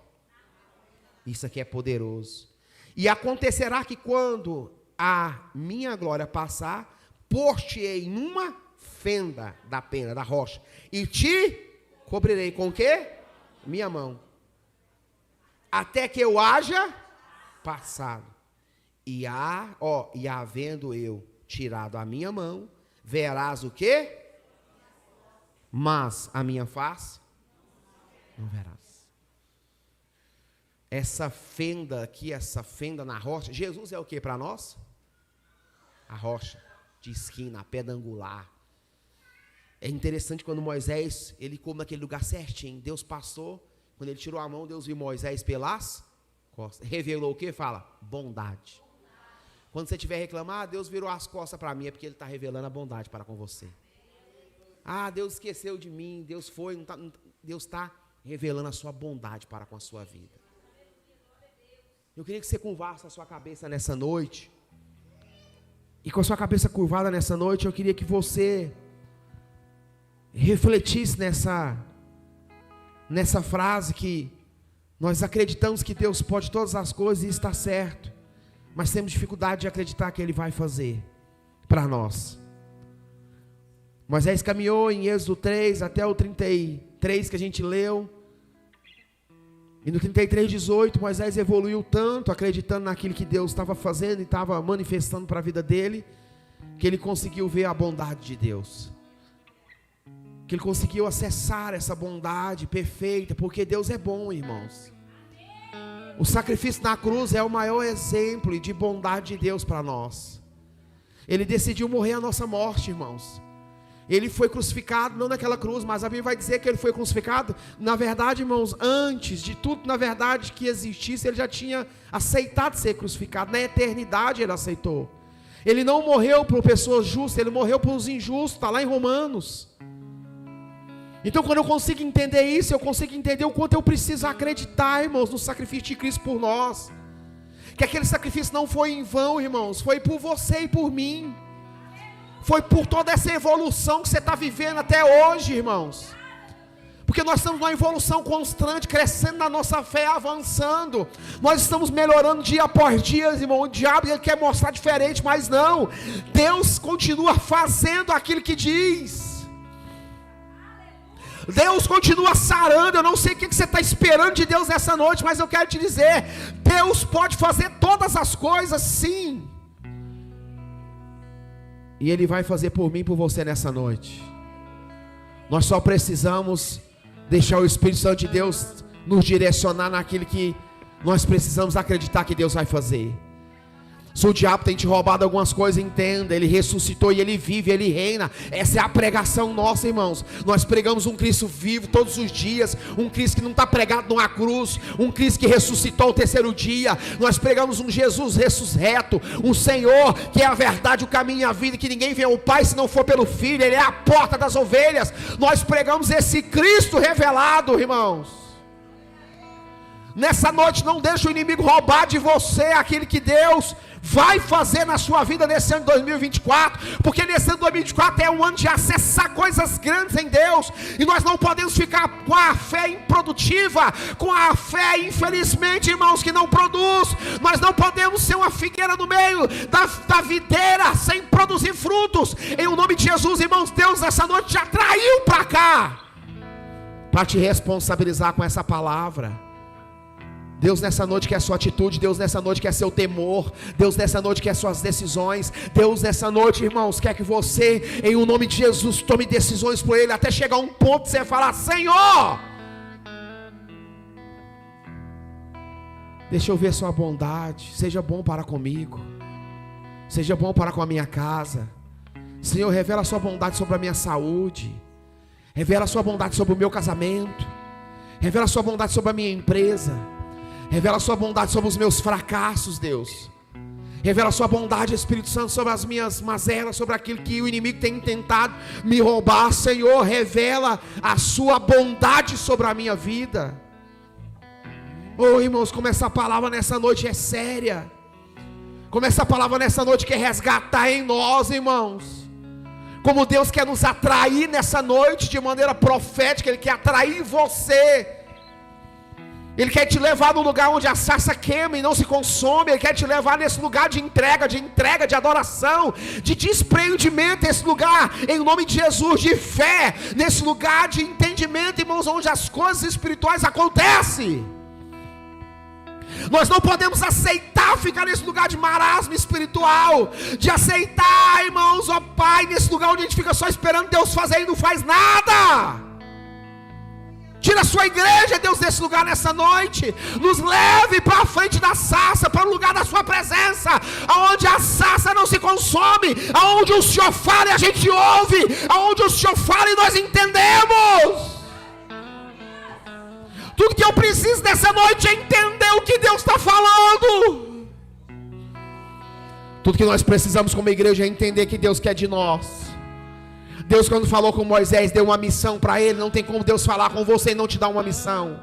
Isso aqui é poderoso. E acontecerá que quando a minha glória passar, pôr-te-ei numa fenda da penha, da rocha, e te cobrirei com o quê? Minha mão. Até que eu haja passado. E havendo eu tirado a minha mão, verás o quê? Mas a minha face não verás. Essa fenda aqui, essa fenda na rocha, Jesus é o que para nós? A rocha de esquina, a pedra angular. É interessante quando Moisés, ele come naquele lugar certinho. Deus passou, quando ele tirou a mão, Deus viu Moisés pelas costas. Revelou o que? Fala, bondade. Quando você estiver reclamando, Deus virou as costas para mim, é porque Ele está revelando a bondade para com você. Deus esqueceu de mim, Deus foi, Deus está revelando a sua bondade para com a sua vida. Eu queria que você curvasse a sua cabeça nessa noite. E com a sua cabeça curvada nessa noite, eu queria que você refletisse nessa frase que nós acreditamos que Deus pode todas as coisas e está certo, mas temos dificuldade de acreditar que Ele vai fazer para nós. Moisés caminhou em Êxodo 3 até o 33 que a gente leu, e no 33:18 Moisés evoluiu tanto, acreditando naquilo que Deus estava fazendo e estava manifestando para a vida dele, que ele conseguiu ver a bondade de Deus, que ele conseguiu acessar essa bondade perfeita, porque Deus é bom, irmãos. O sacrifício na cruz é o maior exemplo de bondade de Deus para nós. Ele decidiu morrer a nossa morte, irmãos. Ele foi crucificado, não naquela cruz, mas a Bíblia vai dizer que ele foi crucificado. Na verdade, irmãos, antes de tudo, na verdade, que existisse, ele já tinha aceitado ser crucificado. Na eternidade ele aceitou. Ele não morreu por pessoas justas, ele morreu por os injustos, está lá em Romanos. Então, quando eu consigo entender isso, eu consigo entender o quanto eu preciso acreditar, irmãos, no sacrifício de Cristo por nós. Que aquele sacrifício não foi em vão, irmãos, foi por você e por mim. Foi por toda essa evolução que você está vivendo até hoje, irmãos. Porque nós estamos numa evolução constante, crescendo na nossa fé, avançando. Nós estamos melhorando dia após dia, irmão. O diabo ele quer mostrar diferente, mas não. Deus continua fazendo aquilo que diz. Deus continua sarando. Eu não sei o que você está esperando de Deus nessa noite, mas eu quero te dizer, Deus pode fazer todas as coisas, sim. E Ele vai fazer por mim e por você nessa noite. Nós só precisamos deixar o Espírito Santo de Deus nos direcionar naquilo que nós precisamos acreditar que Deus vai fazer. Se o diabo tem te roubado algumas coisas, entenda, ele ressuscitou e ele vive, ele reina. Essa é a pregação nossa, irmãos. Nós pregamos um Cristo vivo todos os dias, um Cristo que não está pregado numa cruz, um Cristo que ressuscitou ao terceiro dia. Nós pregamos um Jesus ressurreto, um Senhor que é a verdade, o caminho e a vida, que ninguém vem ao Pai se não for pelo Filho. Ele é a porta das ovelhas. Nós pregamos esse Cristo revelado, irmãos. Nessa noite não deixe o inimigo roubar de você aquilo que Deus vai fazer na sua vida nesse ano de 2024, porque nesse ano de 2024 é um ano de acessar coisas grandes em Deus, e nós não podemos ficar com a fé improdutiva, com a fé, infelizmente, irmãos, que não produz. Nós não podemos ser uma figueira no meio da videira, sem produzir frutos. Em nome de Jesus, irmãos, Deus nessa noite te atraiu para cá, para te responsabilizar com essa palavra. Deus nessa noite quer sua atitude, Deus nessa noite quer seu temor, Deus nessa noite quer suas decisões, Deus nessa noite, irmãos, quer que você, em o nome de Jesus, tome decisões por Ele, até chegar a um ponto de você falar: Senhor, deixa eu ver sua bondade, seja bom para comigo, seja bom para com a minha casa. Senhor, revela a sua bondade sobre a minha saúde, revela a sua bondade sobre o meu casamento, revela a sua bondade sobre a minha empresa, revela a sua bondade sobre os meus fracassos, Deus. Revela a sua bondade, Espírito Santo, sobre as minhas mazelas, sobre aquilo que o inimigo tem tentado me roubar. Senhor, revela a sua bondade sobre a minha vida. Oh, irmãos, como essa palavra nessa noite é séria. Como essa palavra nessa noite quer resgatar em nós, irmãos. Como Deus quer nos atrair nessa noite de maneira profética. Ele quer atrair você. Ele quer te levar no lugar onde a sarça queima e não se consome. Ele quer te levar nesse lugar de entrega, de adoração, de desprendimento. Esse lugar, em nome de Jesus, de fé. Nesse lugar de entendimento, irmãos, onde as coisas espirituais acontecem. Nós não podemos aceitar ficar nesse lugar de marasmo espiritual, de aceitar, irmãos, ó Pai, nesse lugar onde a gente fica só esperando Deus fazer e não faz nada. Tira a sua igreja, Deus, desse lugar nessa noite. Nos leve para a frente da sarça, para o lugar da sua presença, aonde a sarça não se consome, aonde o Senhor fala e a gente ouve, aonde o Senhor fala e nós entendemos. Tudo que eu preciso nessa noite é entender o que Deus está falando. Tudo que nós precisamos como igreja é entender que Deus quer de nós. Deus, quando falou com Moisés, deu uma missão para ele. Não tem como Deus falar com você e não te dar uma missão.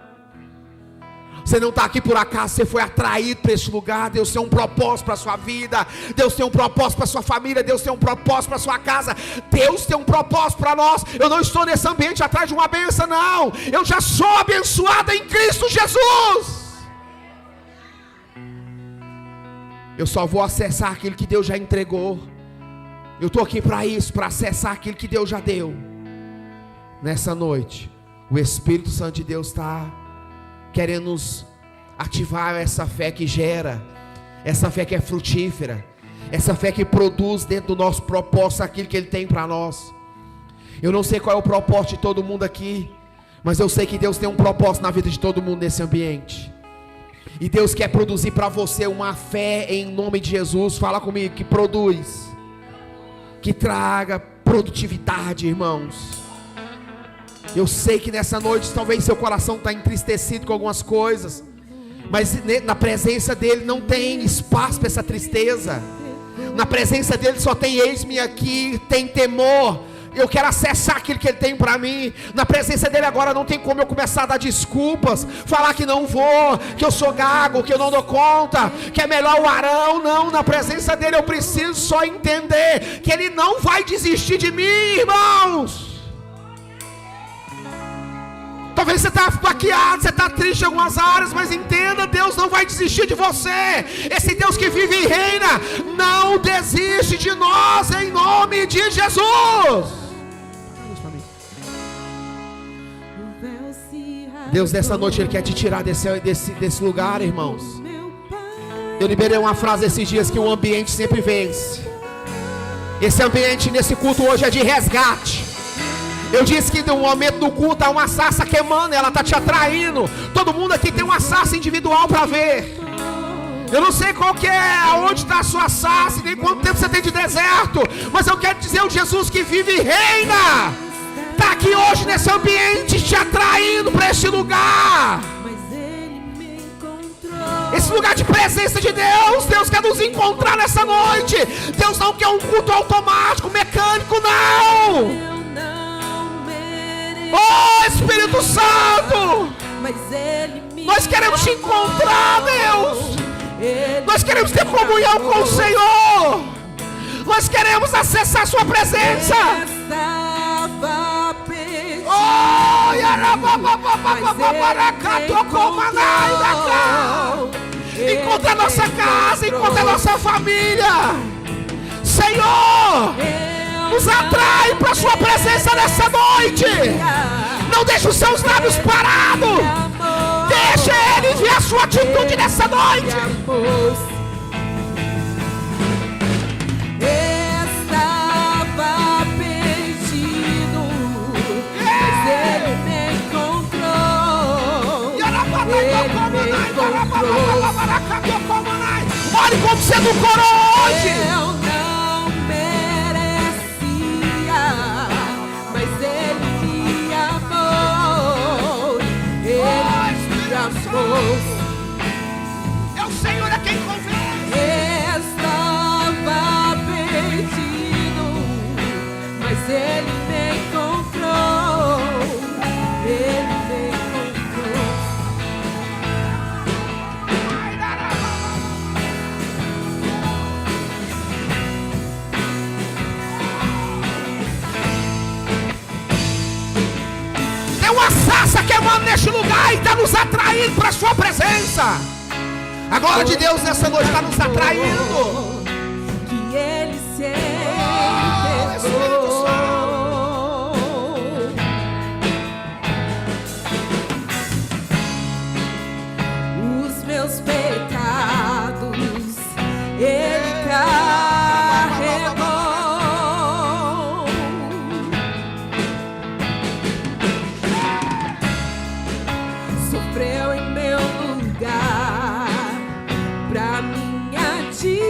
Você não está aqui por acaso, você foi atraído para esse lugar. Deus tem um propósito para a sua vida, Deus tem um propósito para a sua família, Deus tem um propósito para a sua casa, Deus tem um propósito para nós. Eu não estou nesse ambiente atrás de uma bênção, não. Eu já sou abençoada em Cristo Jesus. Eu só vou acessar aquilo que Deus já entregou. Eu estou aqui para isso, para acessar aquilo que Deus já deu. Nessa noite, o Espírito Santo de Deus está querendo nos ativar essa fé que gera, essa fé que é frutífera, essa fé que produz dentro do nosso propósito aquilo que Ele tem para nós. Eu não sei qual é o propósito de todo mundo aqui, mas eu sei que Deus tem um propósito na vida de todo mundo nesse ambiente. E Deus quer produzir para você uma fé em nome de Jesus. Fala comigo, que produz, que traga produtividade, irmãos. Eu sei que nessa noite talvez seu coração está entristecido com algumas coisas, mas na presença dEle não tem espaço para essa tristeza. Na presença dEle só tem eis-me aqui, tem temor. Eu quero acessar aquilo que Ele tem para mim. Na presença dEle agora não tem como eu começar a dar desculpas, falar que não vou, que eu sou gago, que eu não dou conta, que é melhor o Arão. Não, na presença dEle eu preciso só entender que Ele não vai desistir de mim, irmãos. Talvez você está baqueado, você está triste em algumas áreas, mas entenda, Deus não vai desistir de você. Esse Deus que vive e reina não desiste de nós, em nome de Jesus. Deus nessa noite Ele quer te tirar desse lugar, irmãos. Eu liberei uma frase esses dias, que o ambiente sempre vence. Esse ambiente nesse culto hoje é de resgate. Eu disse que no momento do culto há uma sarça queimando, ela está te atraindo. Todo mundo aqui tem uma sarça individual para ver. Eu não sei qual que é, aonde está a sua sarça, nem quanto tempo você tem de deserto, mas eu quero dizer, o Jesus que vive e reina está aqui hoje nesse ambiente, te atraindo para este lugar. Esse lugar de presença de Deus. Deus quer nos encontrar nessa noite. Deus não quer um culto automático, mecânico, não. Oh, Espírito Santo, nós queremos te encontrar, Deus. Nós queremos ter comunhão com o Senhor. Nós queremos acessar a sua presença. Oh, encontra a nossa casa, encontra a nossa família, Senhor. Nos atrai para a sua presença nessa noite. Não deixe os seus lábios parados. Deixe Ele ver a sua atitude nessa noite. Estava perdido, mas Ele me encontrou. Olhe como você não corou hoje. É o Senhor a quem convence. Estava perdido, mas Ele me encontrou. Ele me encontrou. Tem uma sarça queimando neste lugar e está nos atraindo para a sua presença. A glória de Deus nessa noite está nos atraindo. Que Ele se entregou. Os meus pecados Ele carregou. Sofreu em meu lugar pra minha direção.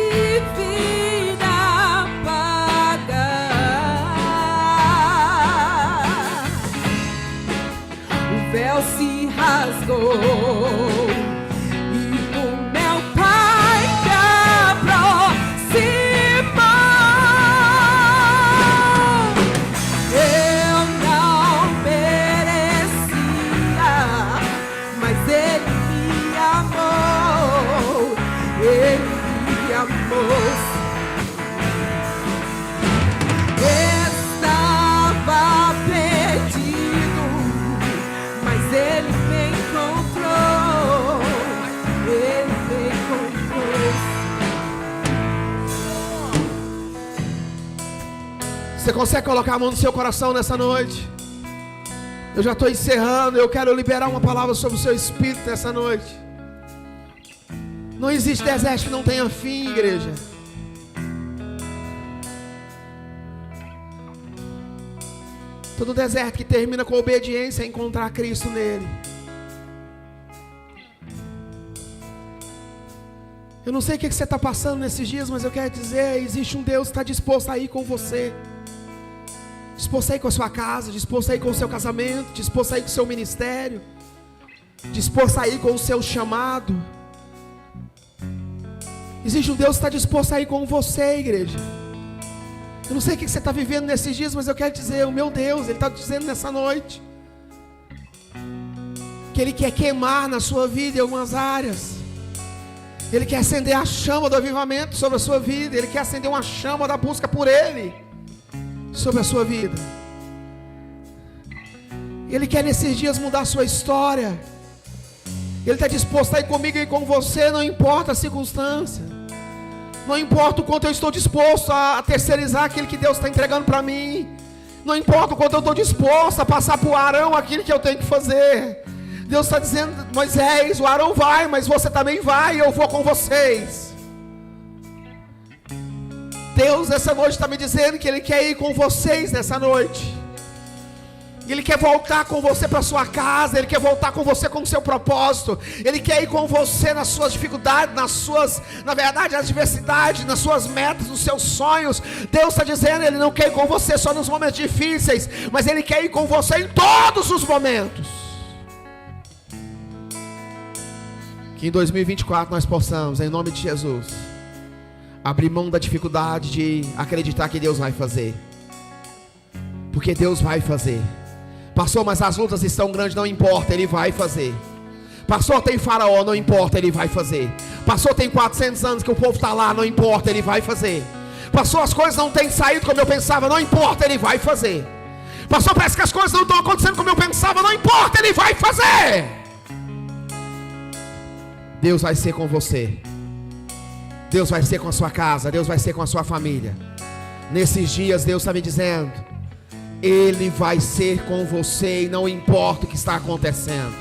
Você consegue colocar a mão no seu coração nessa noite? Eu já estou encerrando. Eu quero liberar uma palavra sobre o seu espírito nessa noite. Não existe deserto que não tenha fim, igreja. Todo deserto que termina com obediência é encontrar Cristo nele. Eu não sei o que você está passando nesses dias, mas eu quero dizer, existe um Deus que está disposto a ir com você. Disposto a ir com a sua casa, disposto a ir com o seu casamento, disposto a ir com o seu ministério, disposto a ir com o seu chamado. Existe um Deus que está disposto a ir com você, igreja. Eu não sei o que você está vivendo nesses dias, mas eu quero dizer, o meu Deus, Ele está dizendo nessa noite que Ele quer queimar na sua vida em algumas áreas. Ele quer acender a chama do avivamento sobre a sua vida. Ele quer acender uma chama da busca por Ele sobre a sua vida. Ele quer nesses dias mudar a sua história. Ele está disposto a ir comigo e com você, não importa a circunstância. Não importa o quanto eu estou disposto a terceirizar aquilo que Deus está entregando para mim. Não importa o quanto eu estou disposto a passar para o Arão aquilo que eu tenho que fazer. Deus está dizendo, Moisés, o Arão vai, mas você também vai, e eu vou com vocês. Deus nessa noite está me dizendo que Ele quer ir com vocês nessa noite. Ele quer voltar com você para sua casa. Ele quer voltar com você com o seu propósito. Ele quer ir com você nas suas dificuldades, na verdade, nas adversidades, nas suas metas, nos seus sonhos. Deus está dizendo, Ele não quer ir com você só nos momentos difíceis, mas Ele quer ir com você em todos os momentos. Que em 2024 nós possamos, em nome de Jesus, abrir mão da dificuldade de acreditar que Deus vai fazer. Porque Deus vai fazer. Pastor, mas as lutas estão grandes, não importa, Ele vai fazer. Pastor, tem faraó, não importa, Ele vai fazer. Pastor, tem 400 anos que o povo está lá, não importa, Ele vai fazer. Pastor, as coisas não têm saído como eu pensava, não importa, Ele vai fazer. Pastor, parece que as coisas não estão acontecendo como eu pensava, não importa, Ele vai fazer. Deus vai ser com você. Deus vai ser com a sua casa, Deus vai ser com a sua família. Nesses dias Deus está me dizendo, Ele vai ser com você e não importa o que está acontecendo.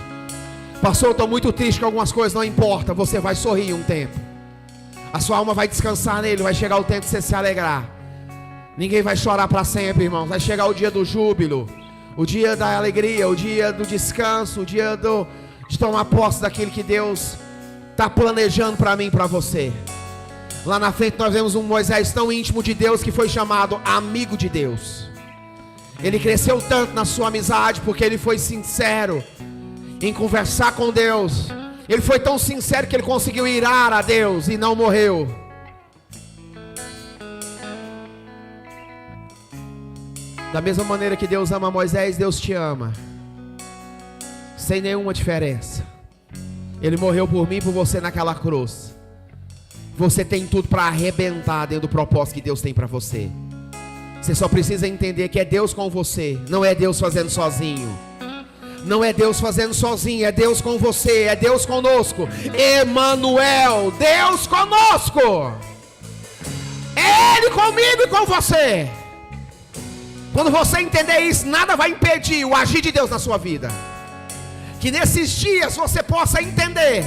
Pastor, eu estou muito triste com algumas coisas, não importa, você vai sorrir um tempo. A sua alma vai descansar nele, vai chegar o tempo de você se alegrar. Ninguém vai chorar para sempre, irmãos. Vai chegar o dia do júbilo, o dia da alegria, o dia do descanso, o dia de tomar posse daquilo que Deus está planejando para mim e para você. Lá na frente nós vemos um Moisés tão íntimo de Deus que foi chamado amigo de Deus. Ele cresceu tanto na sua amizade porque ele foi sincero em conversar com Deus. Ele foi tão sincero que ele conseguiu irar a Deus e não morreu. Da mesma maneira que Deus ama Moisés, Deus te ama. Sem nenhuma diferença. Ele morreu por mim e por você naquela cruz. Você tem tudo para arrebentar dentro do propósito que Deus tem para você. Você só precisa entender que é Deus com você, não é Deus fazendo sozinho. Não é Deus fazendo sozinho, é Deus com você, é Deus conosco. Emanuel, Deus conosco. É Ele comigo e com você. Quando você entender isso, nada vai impedir o agir de Deus na sua vida. Que nesses dias você possa entender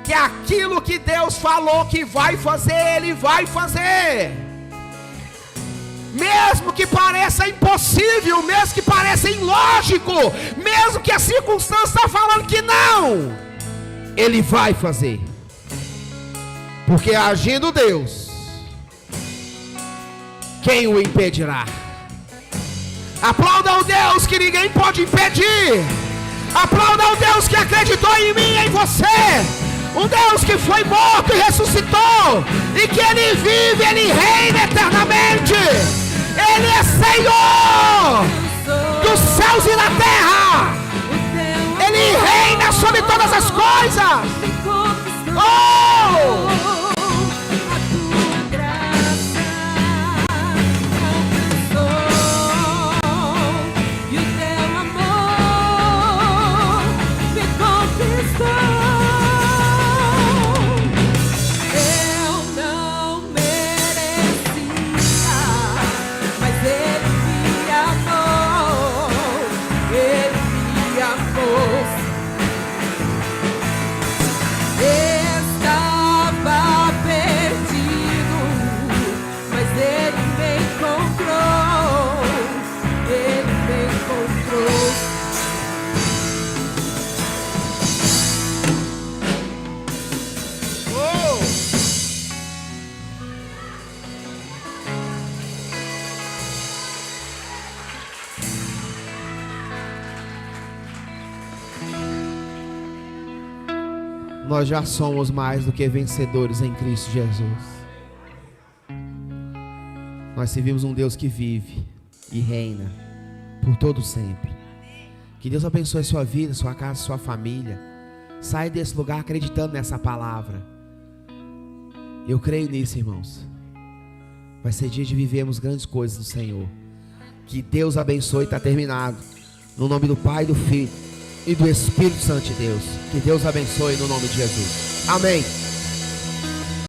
que aquilo que Deus falou que vai fazer, Ele vai fazer. Mesmo que pareça impossível, mesmo que pareça ilógico, mesmo que a circunstância está falando que não, Ele vai fazer. Porque agindo Deus, quem o impedirá? Aplauda o Deus que ninguém pode impedir. Aplauda o Deus que acreditou em mim e em você. Um Deus que foi morto e ressuscitou, e que Ele vive, Ele reina eternamente. Ele é Senhor dos céus e da terra. Ele reina sobre todas as coisas. Oh! Eu não merecia, mas Ele nós já somos mais do que vencedores em Cristo Jesus. Nós servimos um Deus que vive e reina por todo sempre. Que Deus abençoe a sua vida, sua casa, sua família. Sai desse lugar acreditando nessa palavra. Eu creio nisso, irmãos. Vai ser dia de vivermos grandes coisas do Senhor. Que Deus abençoe. Está terminado. No nome do Pai, do Filho e do Espírito Santo de Deus. Que Deus abençoe no nome de Jesus. Amém.